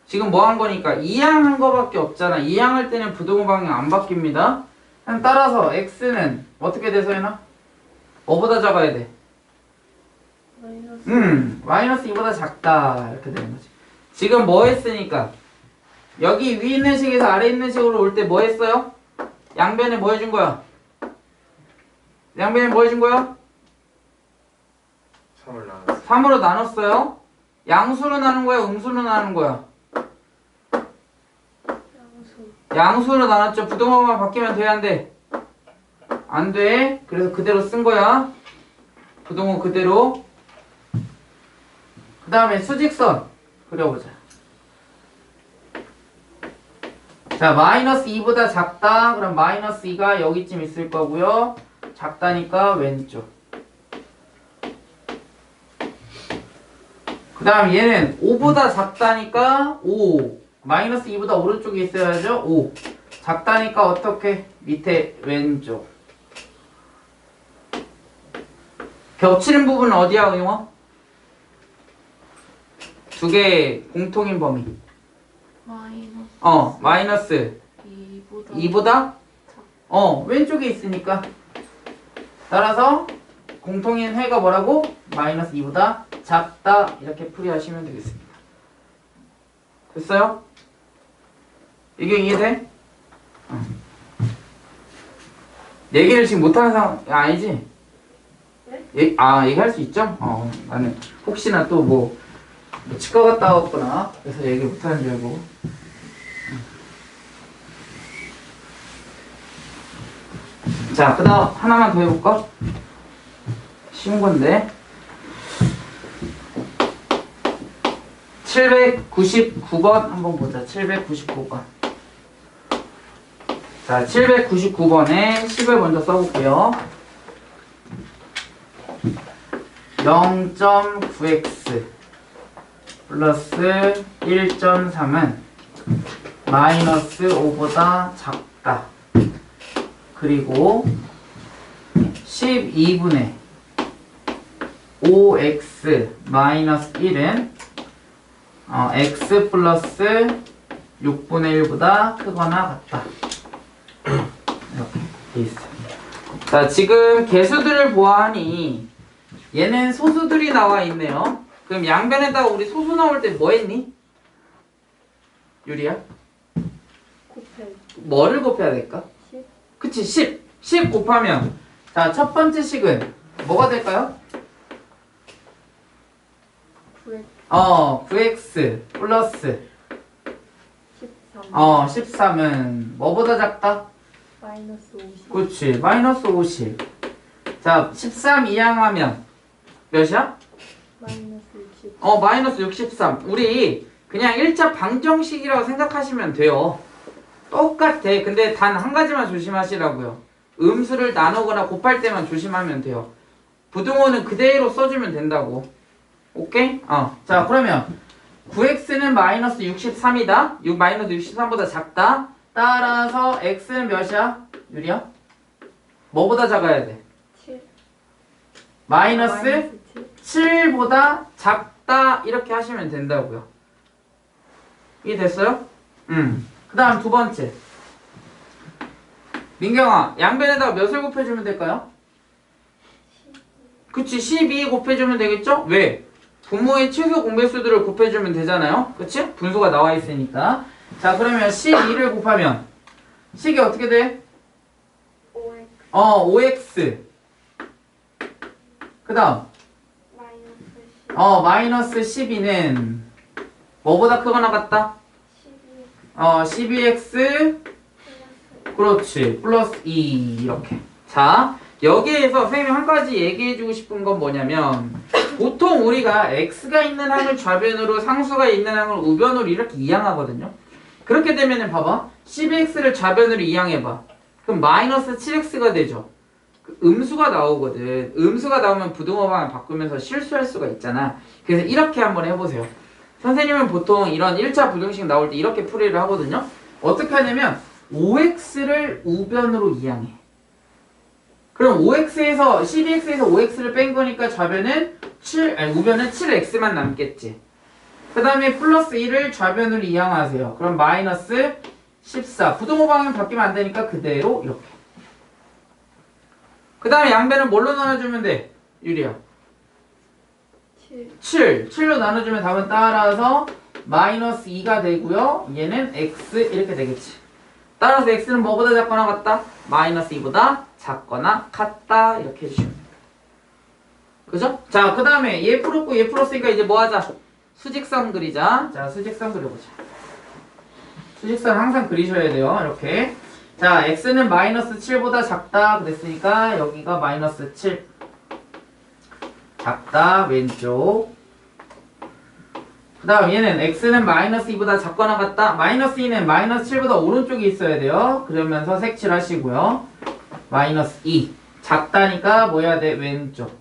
지금 뭐 한 거니까 이항한 거밖에 없잖아. 이항할 때는 부동호 방향 안 바뀝니다. 그럼 따라서 x는 어떻게 돼서 해나? 뭐보다 작아야 돼? 마이너스. 마이너스 2보다 작다. 이렇게 되는 거지. 지금 뭐 했으니까? 여기 위 있는 식에서 아래 있는 식으로 올 때 뭐 했어요? 양변에 뭐 해준 거야? 양변에 뭐 해준 거야? 3을 나눴어. 3으로 나눴어요. 양수로 나눈 거야? 음수로 나눈 거야? 양수. 양수로 나눴죠. 부동호만 바뀌면 돼, 안 돼? 안 돼. 그래서 그대로 쓴 거야. 부동호 그대로. 그 다음에 수직선 그려보자. 자, 마이너스 2보다 작다. 그럼 마이너스 2가 여기쯤 있을 거고요. 작다니까 왼쪽. 그 다음 얘는 5보다 작다니까 5. 마이너스 2보다 오른쪽에 있어야죠. 5. 작다니까 어떻게? 밑에 왼쪽. 겹치는 부분은 어디야, 응용아? 두 개의 공통인 범위. 마이너스. 마이너스 2보다. 2보다? 왼쪽에 있으니까. 따라서 공통인 회가 뭐라고? 마이너스 2보다 작다. 이렇게 풀이하시면 되겠습니다. 됐어요? 이게 이해돼? 얘기를 지금 못하는 상황 아니지? 네? 얘기할 수 있죠? 나는 혹시나 또 뭐 치과 갔다 왔거나 그래서 얘기 못하는 줄 알고. 자, 그 다음 하나만 더 해볼까? 쉬운 건데. 799번 한번 보자. 799번. 자, 799번에 10을 먼저 써볼게요. 0.9x 플러스 1.3은 마이너스 5보다 작다. 그리고 12분의 5x 마이너스 1은 x 플러스 6분의 1보다 크거나 같다. 이렇게 돼 있어요. 자, 지금 개수들을 보아하니 얘는 소수들이 나와 있네요. 그럼 양변에다가 우리 소수 나올 때 뭐 했니? 유리야? 곱해. 뭐를 곱해야 될까? 10. 그치, 10. 10 곱하면 자, 첫 번째 식은 뭐가 될까요? 9x. 9x 플러스 13. 13은 뭐보다 작다? 마이너스 50. 그치, 마이너스 50. 자, 13 이항하면 몇이야? 마이너스 60. 마이너스 63. 우리 그냥 1차 방정식이라고 생각하시면 돼요. 똑같아. 근데 단 한 가지만 조심하시라고요. 음수를 나누거나 곱할 때만 조심하면 돼요. 부등호는 그대로 써주면 된다고. 오케이? 자, 그러면 9x는 마이너스 63이다. 마이너스 63보다 작다. 따라서 x는 몇이야? 유리야? 뭐보다 작아야 돼? 7. 마이너스 7. 7보다 작다. 이렇게 하시면 된다고요. 이해됐어요? 그 다음 두 번째. 민경아, 양변에다가 몇을 곱해주면 될까요? 그치, 12 곱해주면 되겠죠? 왜? 분모의 최소 공배수들을 곱해주면 되잖아요. 그치? 분수가 나와 있으니까. 자, 그러면 12를 곱하면 식이 어떻게 돼? 5x. 5x. 그 다음 마이너스 10. 마이너스 12는 뭐보다 크거나 같다? 12x 그렇지 플러스 2 이렇게. 자 여기에서 선생님이 한 가지 얘기해주고 싶은 건 뭐냐면 보통 우리가 x가 있는 항을 좌변으로 상수가 있는 항을 우변으로 이렇게 이항하거든요. 그렇게 되면은 봐봐 12x를 좌변으로 이항해봐. 그럼 마이너스 7x가 되죠. 음수가 나오거든. 음수가 나오면 부등호 방향 바꾸면서 실수할 수가 있잖아. 그래서 이렇게 한번 해보세요. 선생님은 보통 이런 1차 부등식 나올 때 이렇게 풀이를 하거든요. 어떻게 하냐면 5x를 우변으로 이항해. 그럼 5x에서 12x에서 5x를 뺀 거니까 좌변은 우변은 7x만 남겠지. 그 다음에 플러스 1을 좌변으로 이항하세요. 그럼 마이너스 14. 부등호 방향 바뀌면 안 되니까 그대로 이렇게. 그 다음에 양변은 뭘로 나눠주면 돼? 유리야. 7. 7로 나눠주면 답은 따라서 마이너스 2가 되고요. 얘는 x 이렇게 되겠지. 따라서 x는 뭐보다 작거나 같다? 마이너스 2보다 작거나 같다. 이렇게 해주시면 돼요. 그죠? 자, 그 다음에 얘 풀었고 얘 풀었으니까 이제 뭐 하자? 수직선 그리자. 자, 수직선 그려보자. 수직선 항상 그리셔야 돼요. 이렇게. 자, x는 마이너스 7보다 작다 그랬으니까 여기가 마이너스 7 작다 왼쪽. 그 다음 얘는 x는 마이너스 2보다 작거나 같다. 마이너스 2는 마이너스 7보다 오른쪽에 있어야 돼요. 그러면서 색칠하시고요. 마이너스 2 작다니까 뭐 해야 돼? 왼쪽.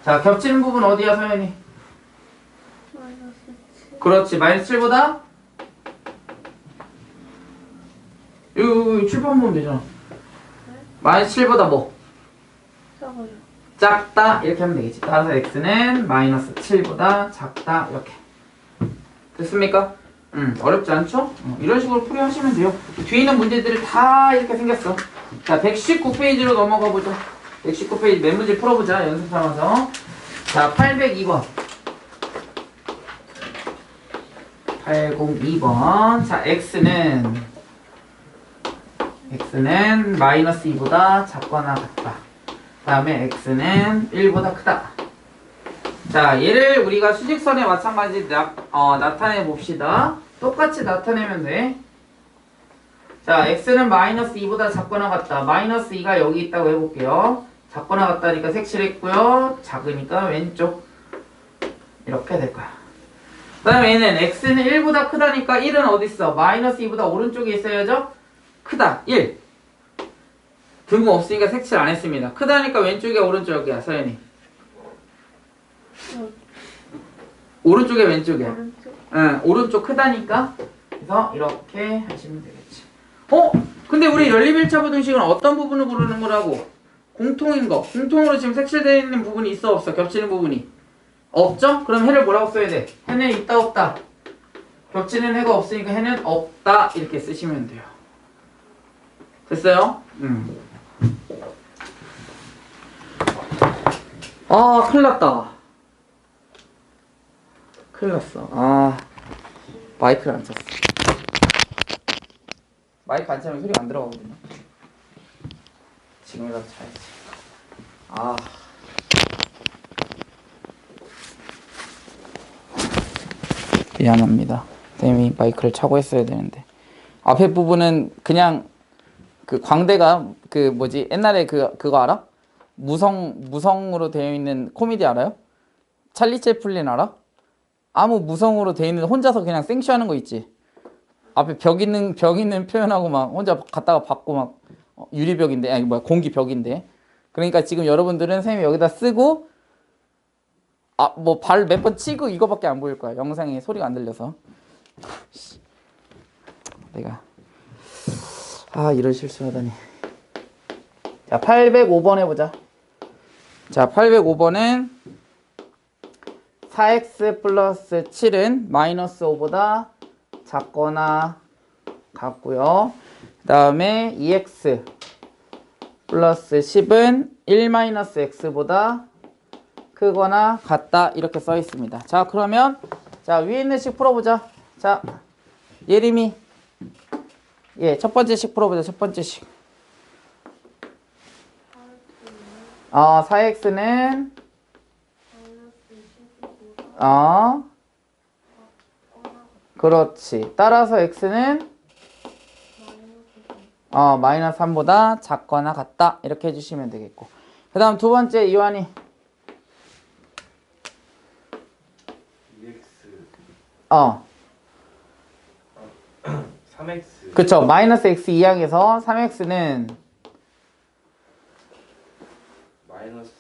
자, 겹치는 부분 어디야 서연이? 마이너스 7. 그렇지. 마이너스 7보다 여기 7번 보면 되잖아. 네? 마이너스 7보다 뭐? 작아요. 작다 이렇게 하면 되겠지. 따라서 x는 마이너스 7보다 작다 이렇게. 됐습니까? 어렵지 않죠? 이런 식으로 풀이하시면 돼요. 뒤에 있는 문제들이 다 이렇게 생겼어. 자, 119페이지로 넘어가 보죠. 119페이지 맨 문제 풀어보자. 연습 삼아서. 자, 802번. 802번. 자, x는 마이너스 2보다 작거나 같다. 그 다음에 x는 1보다 크다. 자, 얘를 우리가 수직선에 마찬가지 나타내 봅시다. 똑같이 나타내면 돼. 자, x는 마이너스 2보다 작거나 같다. 마이너스 2가 여기 있다고 해볼게요. 작거나 같다니까 색칠했고요. 작으니까 왼쪽 이렇게 될 거야. 그 다음에 얘는 x는 1보다 크다니까 1은 어디 있어? 마이너스 2보다 오른쪽에 있어야죠? 크다 1. 등급 없으니까 색칠 안 했습니다. 크다니까 왼쪽에 오른쪽이야 서연이. 오른쪽에 왼쪽이야. 오른쪽. 응, 오른쪽 크다니까. 그래서 이렇게 하시면 되겠지. 근데 우리 연립 1차 부등식은 어떤 부분을 부르는 거라고? 공통인 거. 공통으로 지금 색칠되어 있는 부분이 있어 없어? 겹치는 부분이 없죠? 그럼 해를 뭐라고 써야 돼? 해는 있다 없다? 겹치는 해가 없으니까 해는 없다 이렇게 쓰시면 돼요. 됐어요? 아, 큰일 났다. 큰일 났어. 아, 마이크를 안 쳤어. 마이크 안 차면 소리가 안 들어가거든요. 지금이라도 차야지. 아. 미안합니다. 쌤이 마이크를 차고 했어야 되는데. 앞에 부분은 그냥 그 광대가 그 뭐지 옛날에 그거 알아? 무성으로 되어 있는 코미디 알아요? 찰리 채플린 알아? 아무 무성으로 되어 있는 혼자서 그냥 생쇼하는 거 있지. 앞에 벽 있는 표현하고 막 혼자 갔다가 받고 막 유리벽인데 아니 뭐야 공기벽인데. 그러니까 지금 여러분들은 선생님이 여기다 쓰고 뭐 발 몇 번 치고 이거밖에 안 보일 거야. 영상에 소리가 안 들려서. 내가 이런 실수하다니. 자, 805번 해보자. 자, 805번은 4x 플러스 7은 마이너스 5보다 작거나 같고요. 그 다음에 2x 플러스 10은 1 마이너스 x보다 크거나 같다 이렇게 써 있습니다. 자, 그러면 자 위에 있는 식 풀어보자. 자, 예림이 첫 번째 식 풀어보자. 첫 번째 식. 4x는 그렇지. 따라서 x는 마이너스 3보다 작거나 같다. 이렇게 해주시면 되겠고. 그 다음 두 번째 이완이. 2x 3x 그쵸. 마이너스 x 이항에서 3x는 마이너스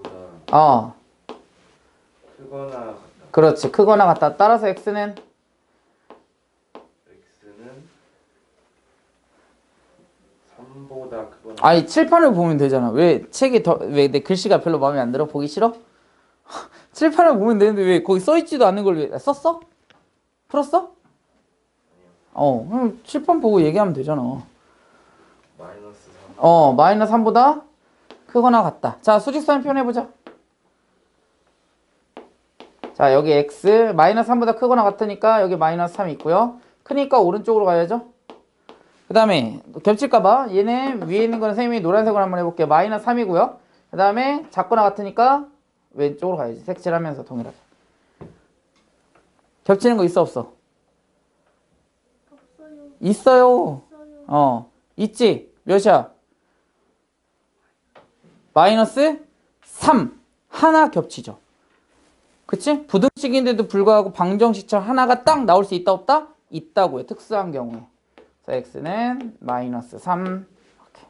9보다 크거나 같다. 그렇지. 크거나 같다. 따라서 x는 x는 3보다 크거나 아니 칠판을 보면 되잖아. 왜 책이 왜 내 글씨가 별로 마음에 안 들어? 보기 싫어? 칠판을 보면 되는데 왜 거기 써있지도 않는 걸 왜 썼어? 풀었어? 그럼 칠판 보고 얘기하면 되잖아. 마이너스 3 마이너스 3보다 크거나 같다. 자, 수직선 표현해보자. 자, 여기 x 마이너스 3보다 크거나 같으니까 여기 마이너스 3이 있고요. 크니까 오른쪽으로 가야죠. 그 다음에 겹칠까봐 얘는 위에 있는 거는 선생님이 노란색으로 한번 해볼게요. 마이너스 3이고요. 그 다음에 작거나 같으니까 왼쪽으로 가야지. 색칠하면서 동일하게. 겹치는 거 있어 없어? 없어요. 있어요. 없어요. 있지? 몇이야? 마이너스 3. 하나 겹치죠. 그치? 부등식인데도 불구하고 방정식처럼 하나가 딱 나올 수 있다 없다? 있다고요. 특수한 경우에. 그래서 x는 마이너스 3. 이렇게.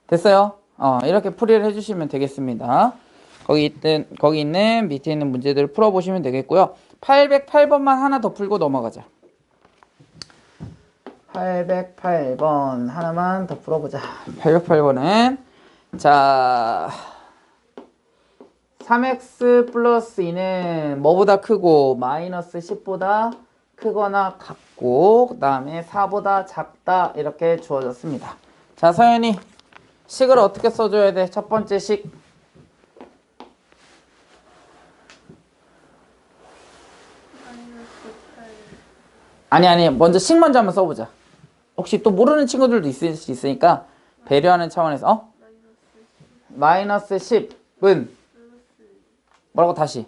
됐어요? 이렇게 풀이를 해주시면 되겠습니다. 거기 있는 밑에 있는 문제들을 풀어보시면 되겠고요. 808번만 하나 더 풀고 넘어가자. 808번 하나만 더 풀어보자. 808번은 자 3x 플러스 2는 뭐보다 크고 마이너스 10보다 크거나 같고 그 다음에 4보다 작다 이렇게 주어졌습니다. 자 서연이 식을 어떻게 써줘야 돼? 첫 번째 식 마이너스 8. 아니 먼저 식 먼저 한번 써보자. 혹시 또 모르는 친구들도 있을 수 있으니까 배려하는 차원에서 마이너스 10은 뭐라고 다시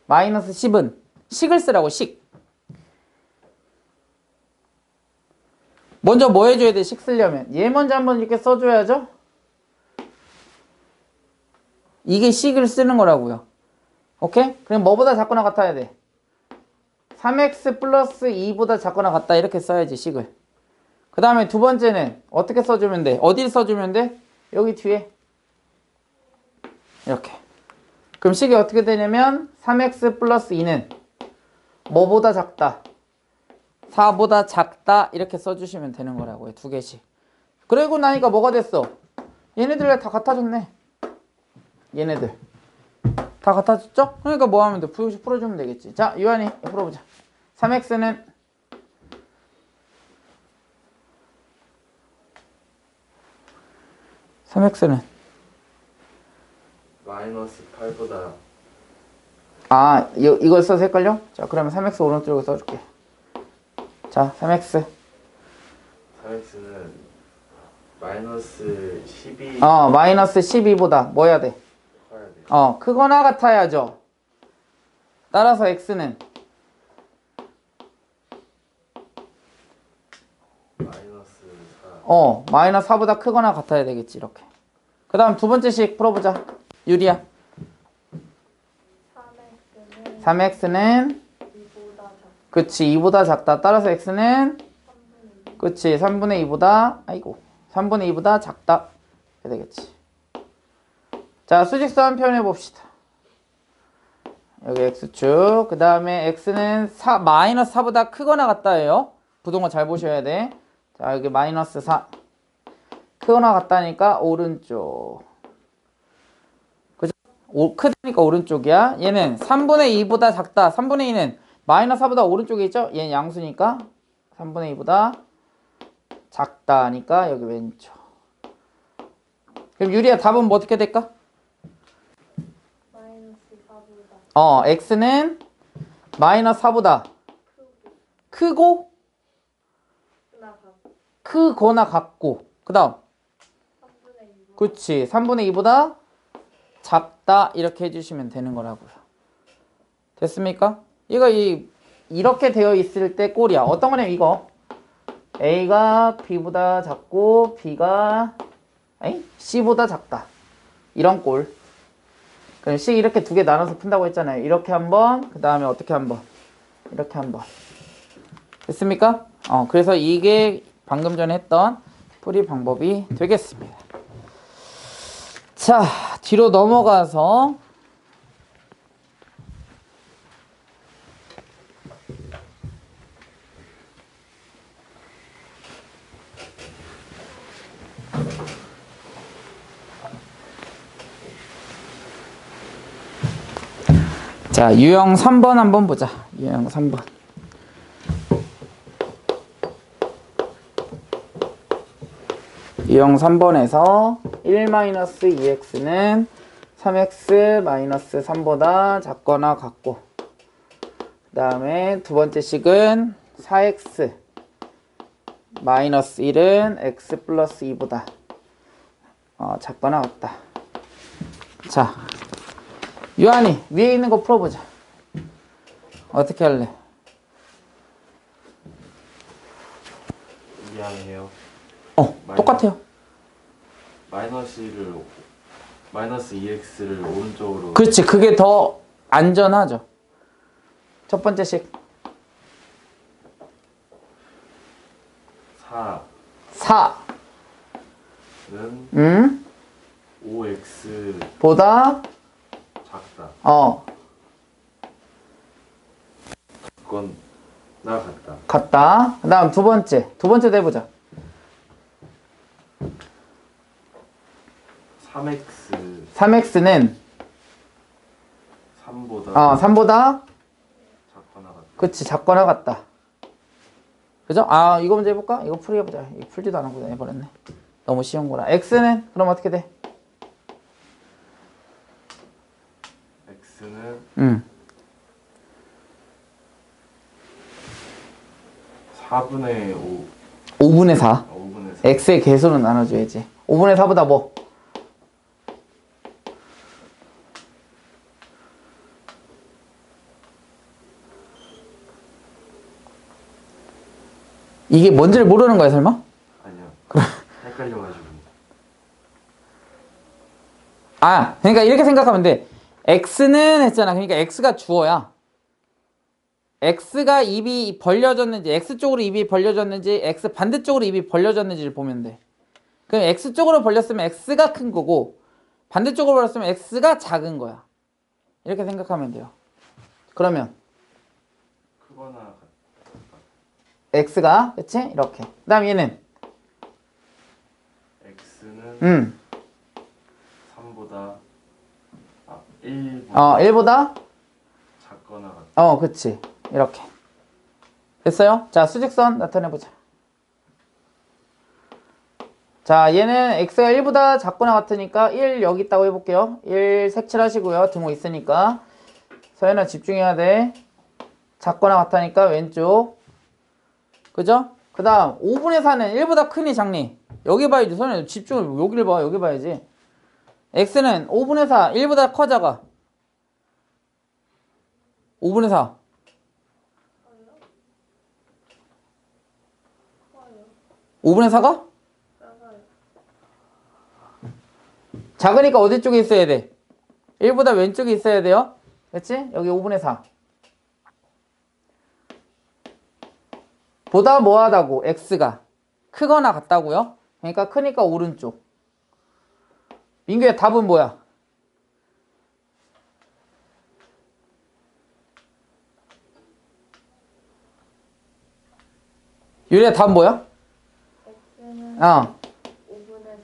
마이너스 10은 식을 쓰라고 식. 먼저 뭐 해줘야 돼? 식 쓰려면 얘 먼저 한번 이렇게 써줘야죠. 이게 식을 쓰는 거라고요. 오케이? 그럼 뭐보다 작거나 같아야 돼? 3x 플러스 2보다 작거나 같다 이렇게 써야지 식을. 그 다음에 두 번째는 어떻게 써주면 돼? 어디를 써주면 돼? 여기 뒤에 이렇게. 그럼 식이 어떻게 되냐면 3x 플러스 2는 뭐보다 작다? 4보다 작다 이렇게 써주시면 되는 거라고요. 두 개씩. 그리고 나니까 뭐가 됐어? 얘네들 다 같아졌네. 얘네들 다 같아졌죠? 그러니까 뭐 하면 돼? 풀어주면 되겠지. 자 유한이 풀어보자. 3x는 마이너스 8보다 이걸 써서 헷갈려? 자 그러면 3x 오른쪽으로 써줄게. 자 3x 3x는 마이너스 12 마이너스 12보다 뭐 해야 돼? 커야 돼. 크거나 같아야죠. 따라서 x는 마이너스 4 마이너스 4보다 크거나 같아야 되겠지. 이렇게. 그 다음 두 번째 식 풀어보자. 유리야. 3x는 2보다 작다. 그치 2보다 작다. 따라서 x는 그치 3분의 2보다 작다. 이렇게 되겠지. 자 수직선 표현해 봅시다. 여기 x축 그 다음에 x는 마이너스 4보다 크거나 같다예요. 부동어 잘 보셔야 돼. 자 여기 마이너스 4 크거나 같다니까 오른쪽. 그죠? 크다니까 오른쪽이야. 얘는 3분의 2보다 작다. 3분의 2는 마이너스 4보다 오른쪽에 있죠? 얘는 양수니까 3분의 2보다 작다니까 여기 왼쪽. 그럼 유리야 답은 뭐 어떻게 될까? 마이너스 4보다 x는 마이너스 4보다 크고 크거나 같고 그 다음 3분의 2보다 그치 3분의 2보다 작다 이렇게 해주시면 되는 거라고요. 됐습니까? 이렇게 되어 있을 때 꼴이야. 어떤 거냐면 이거. A가 B보다 작고 B가 C보다 작다. 이런 꼴. 그럼 C 이렇게 두 개 나눠서 푼다고 했잖아요. 이렇게 한 번, 그 다음에 어떻게 한 번. 이렇게 한 번. 됐습니까? 그래서 이게 방금 전에 했던 풀이 방법이 되겠습니다. 자, 뒤로 넘어가서 자, 유형 3번 한번 보자. 유형 3번. 유형 3번에서 1-2x는 3x-3보다 작거나 같고, 그 다음에 두 번째 식은 4x 마이너스 1은 x 플러스 2보다 작거나 같다. 자, 유한이 위에 있는 거 풀어보자. 어떻게 할래? 미안해요. 똑같아요. 마이너스 2x를 오른쪽으로. 그렇지, 그게 더 안전하죠. 첫 번째 식 4는 5x 보다 작다. 그건 나 같다. 같다. 그 다음 두 번째도 해보자. 3x는 3보다 3보다 작거나 같다. 그치, 작거나 같다. 그죠? 이거 먼저 해볼까? 이거 풀이 해보자. 이거 풀지도 않았고 해버렸네. 너무 쉬운구나. x는 그럼 어떻게 돼? x는 4분의 5. 5분의 4. 5분의 4. x의 개수로 나눠줘야지. 5분의 4보다 뭐? 이게 뭔지를 모르는 거야, 설마? 아니요. 헷갈려가지고. 그러니까 이렇게 생각하면 돼. x는 했잖아. 그러니까 x가 주어야. x가 입이 벌려졌는지, x 쪽으로 입이 벌려졌는지, x 반대쪽으로 입이 벌려졌는지를 보면 돼. 그럼 x 쪽으로 벌렸으면 x가 큰 거고, 반대쪽으로 벌렸으면 x가 작은 거야. 이렇게 생각하면 돼요. 그러면 크거나 같다. x가, 그치? 이렇게. 그 다음 얘는 x는 3보다 1보다 1보다 작거나 같다. 그치. 이렇게. 됐어요? 자, 수직선 나타내보자. 자, 얘는 x가 1보다 작거나 같으니까 1 여기 있다고 해볼게요. 1 색칠하시고요. 등호 있으니까. 서연아 집중해야 돼. 작거나 같으니까 왼쪽. 그죠? 그 다음 5분의 4는 1보다 크니 작니? 여기 봐야지. 서연아 집중을 여기를 봐. 여기 봐야지. x는 5분의 4 1보다 커 작아? 5분의 4 5분의 4가? 작으니까 어디 쪽에 있어야 돼? 1보다 왼쪽에 있어야 돼요. 그치? 여기 5분의 4 보다 뭐하다고? x가 크거나 같다고요? 그러니까 크니까 오른쪽. 민규의 답은 뭐야? 유리의 답은 뭐야? x는 5분의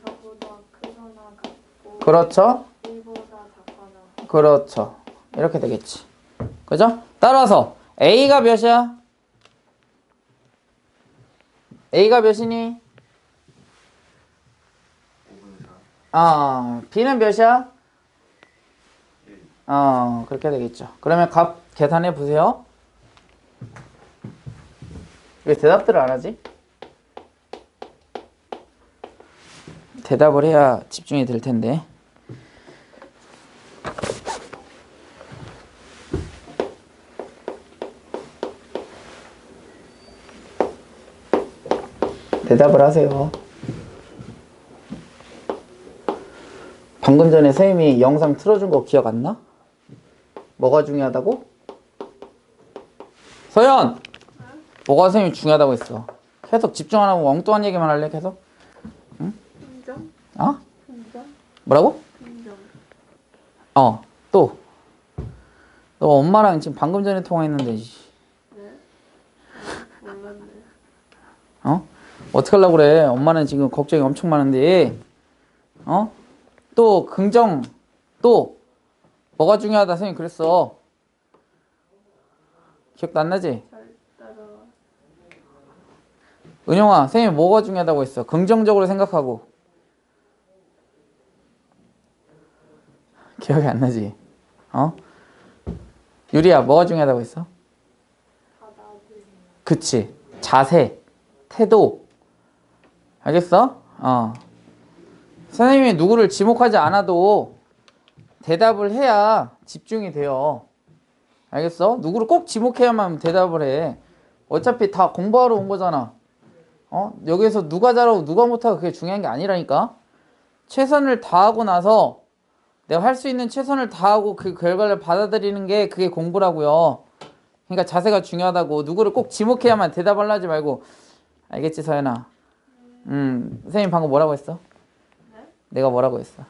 4보다 크거나 같고 그렇죠. 1보다 작거나. 그렇죠. 이렇게 되겠지. 그죠? 따라서 A가 몇이야? A가 몇이니? 5분의 4. B는 몇이야? 그렇게 되겠죠. 그러면 값 계산해 보세요. 왜 대답들을 안 하지? 대답을 해야 집중이 될 텐데. 대답을 하세요. 방금 전에 선생님이 영상 틀어준 거 기억 안 나? 뭐가 중요하다고? 서연! 뭐가 선생님이 중요하다고 했어? 계속 집중 안 하고 엉뚱한 얘기만 할래? 계속? 응? 분점? 어? 분점? 뭐라고? 분점. 또. 너 엄마랑 지금 방금 전에 통화했는데, 네? 몰랐네. 어떻게 하려고 그래? 엄마는 지금 걱정이 엄청 많은데, 또, 긍정, 또, 뭐가 중요하다, 선생님 그랬어. 기억도 안 나지? 잘 따라와. 은영아, 선생님 뭐가 중요하다고 했어? 긍정적으로 생각하고. 기억이 안 나지? 유리야, 뭐가 중요하다고 했어? 받아들이는. 그치. 자세, 태도. 알겠어? 선생님이 누구를 지목하지 않아도 대답을 해야 집중이 돼요. 알겠어? 누구를 꼭 지목해야만 대답을 해. 어차피 다 공부하러 온 거잖아. 여기에서 누가 잘하고 누가 못하고 그게 중요한 게 아니라니까. 최선을 다하고 나서 내가 할 수 있는 최선을 다하고 그 결과를 받아들이는 게 그게 공부라고요. 그러니까 자세가 중요하다고. 누구를 꼭 지목해야만 대답을 하지 말고. 알겠지, 서연아? 선생님 방금 뭐라고 했어? 네? 내가 뭐라고 했어?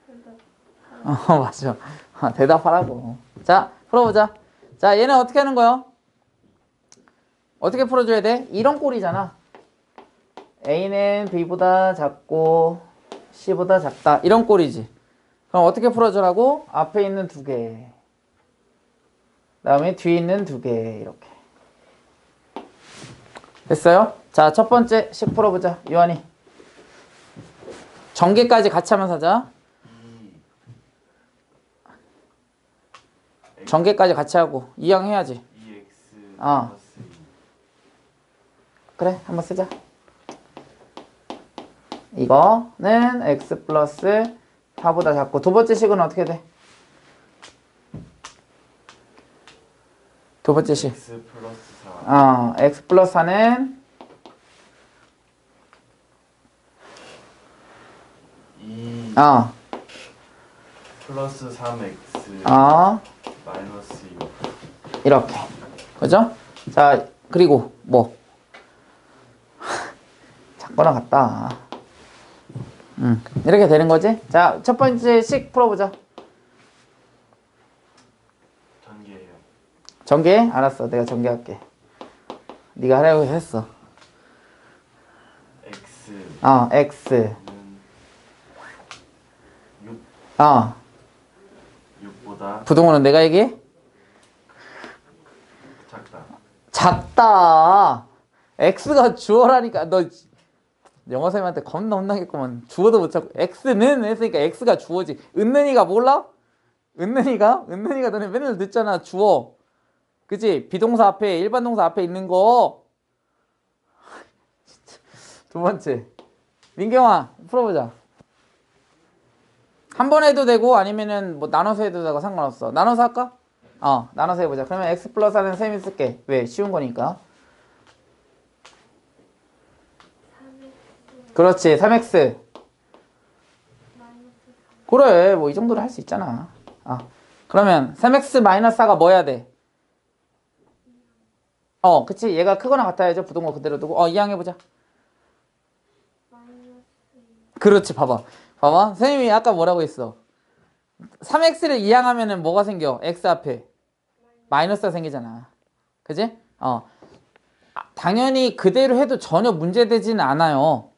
대답. 맞아. 대답하라고. 자, 풀어보자. 자, 얘는 어떻게 하는 거야? 어떻게 풀어줘야 돼? 이런 꼴이잖아. A는 B보다 작고 C보다 작다. 이런 꼴이지. 그럼 어떻게 풀어주라고? 앞에 있는 두 개. 그 다음에 뒤에 있는 두 개. 이렇게. 됐어요? 자, 첫 번째 식 풀어보자. 요한이. 전개까지 같이 하면서 하자. 전개까지 같이 하고 이항해야지. 2x 어. 플러스 2. 그래, 한번 쓰자. 이거는 x 플러스 4보다 작고 두 번째 식은 어떻게 돼? 두 번째 식. x 플러스 4. x 플러스 4는 2 플러스 3x 마이너스 6. 이렇게. 그죠? 자, 그리고 뭐? 작거나 같다. 이렇게 되는 거지? 자, 첫 번째 식 풀어보자. 전개해요. 전개? 알았어. 내가 전개할게. 네가 하려고 했어. x는 x. 6. 6보다 부동호는 내가 얘기해? 작다. 작다. x가 주어라니까. 너 영어 선생님한테 겁나 혼나겠구만. 주어도 못 찾고. x는 했으니까 x가 주어지. 은는이가 몰라? 은는이가 너네 맨날 늦잖아. 주어. 그치? 비동사 앞에 일반 동사 앞에 있는 거. 두 번째. 민경아 풀어보자. 한 번 해도 되고 아니면은 뭐 나눠서 해도 되고 상관없어. 나눠서 할까? 나눠서 해보자. 그러면 x 플러스 하는 셈이 쓸게. 왜? 쉬운 거니까. 그렇지. 3x. 그래. 뭐 이 정도로 할 수 있잖아. 그러면 3x 마이너스 4가 뭐 해야 돼? 그치. 얘가 크거나 같아야죠. 부동호 그대로 두고. 이항해보자. 그렇지. 봐봐. 선생님이 아까 뭐라고 했어? 3x를 이항하면은 뭐가 생겨? x 앞에 마이너스가 생기잖아. 그지? 당연히 그대로 해도 전혀 문제되지는 않아요.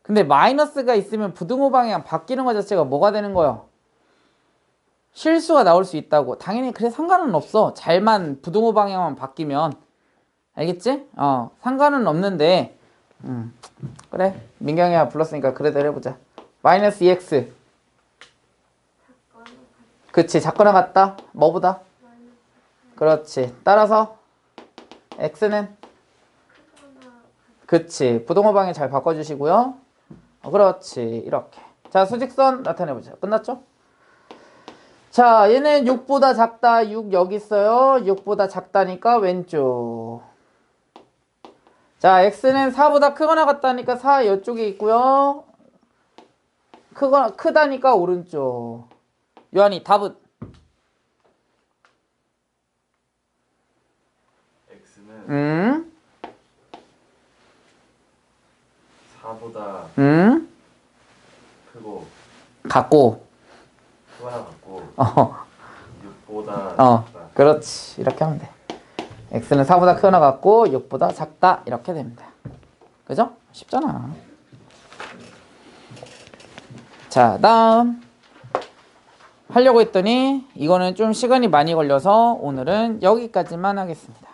근데 마이너스가 있으면 부등호 방향 바뀌는 것 자체가 뭐가 되는 거야? 실수가 나올 수 있다고. 당연히 그래 상관은 없어. 잘만 부등호 방향만 바뀌면. 알겠지? 상관은 없는데 그래. 민경이가 불렀으니까 그래도 해보자. 마이너스 2x. 그치. 작거나 같다. 뭐보다? 그렇지. 따라서 x는? 그치. 부동호 방향 잘 바꿔주시고요. 그렇지. 이렇게. 자, 수직선 나타내보자. 끝났죠? 자, 얘는 6보다 작다. 6 여기 있어요. 6보다 작다니까 왼쪽. 자, x는 4보다 크거나 같다니까 4 이쪽에 있고요. 크다니까 오른쪽. 요한이 답은? x는 4보다 크고 같고. 크거나 같고 어, 6보다 어, 작다. 그렇지. 이렇게 하면 돼. x는 4보다 크거나 같고 6보다 작다. 이렇게 됩니다. 그죠? 쉽잖아. 자, 다음 하려고 했더니 이거는 좀 시간이 많이 걸려서 오늘은 여기까지만 하겠습니다.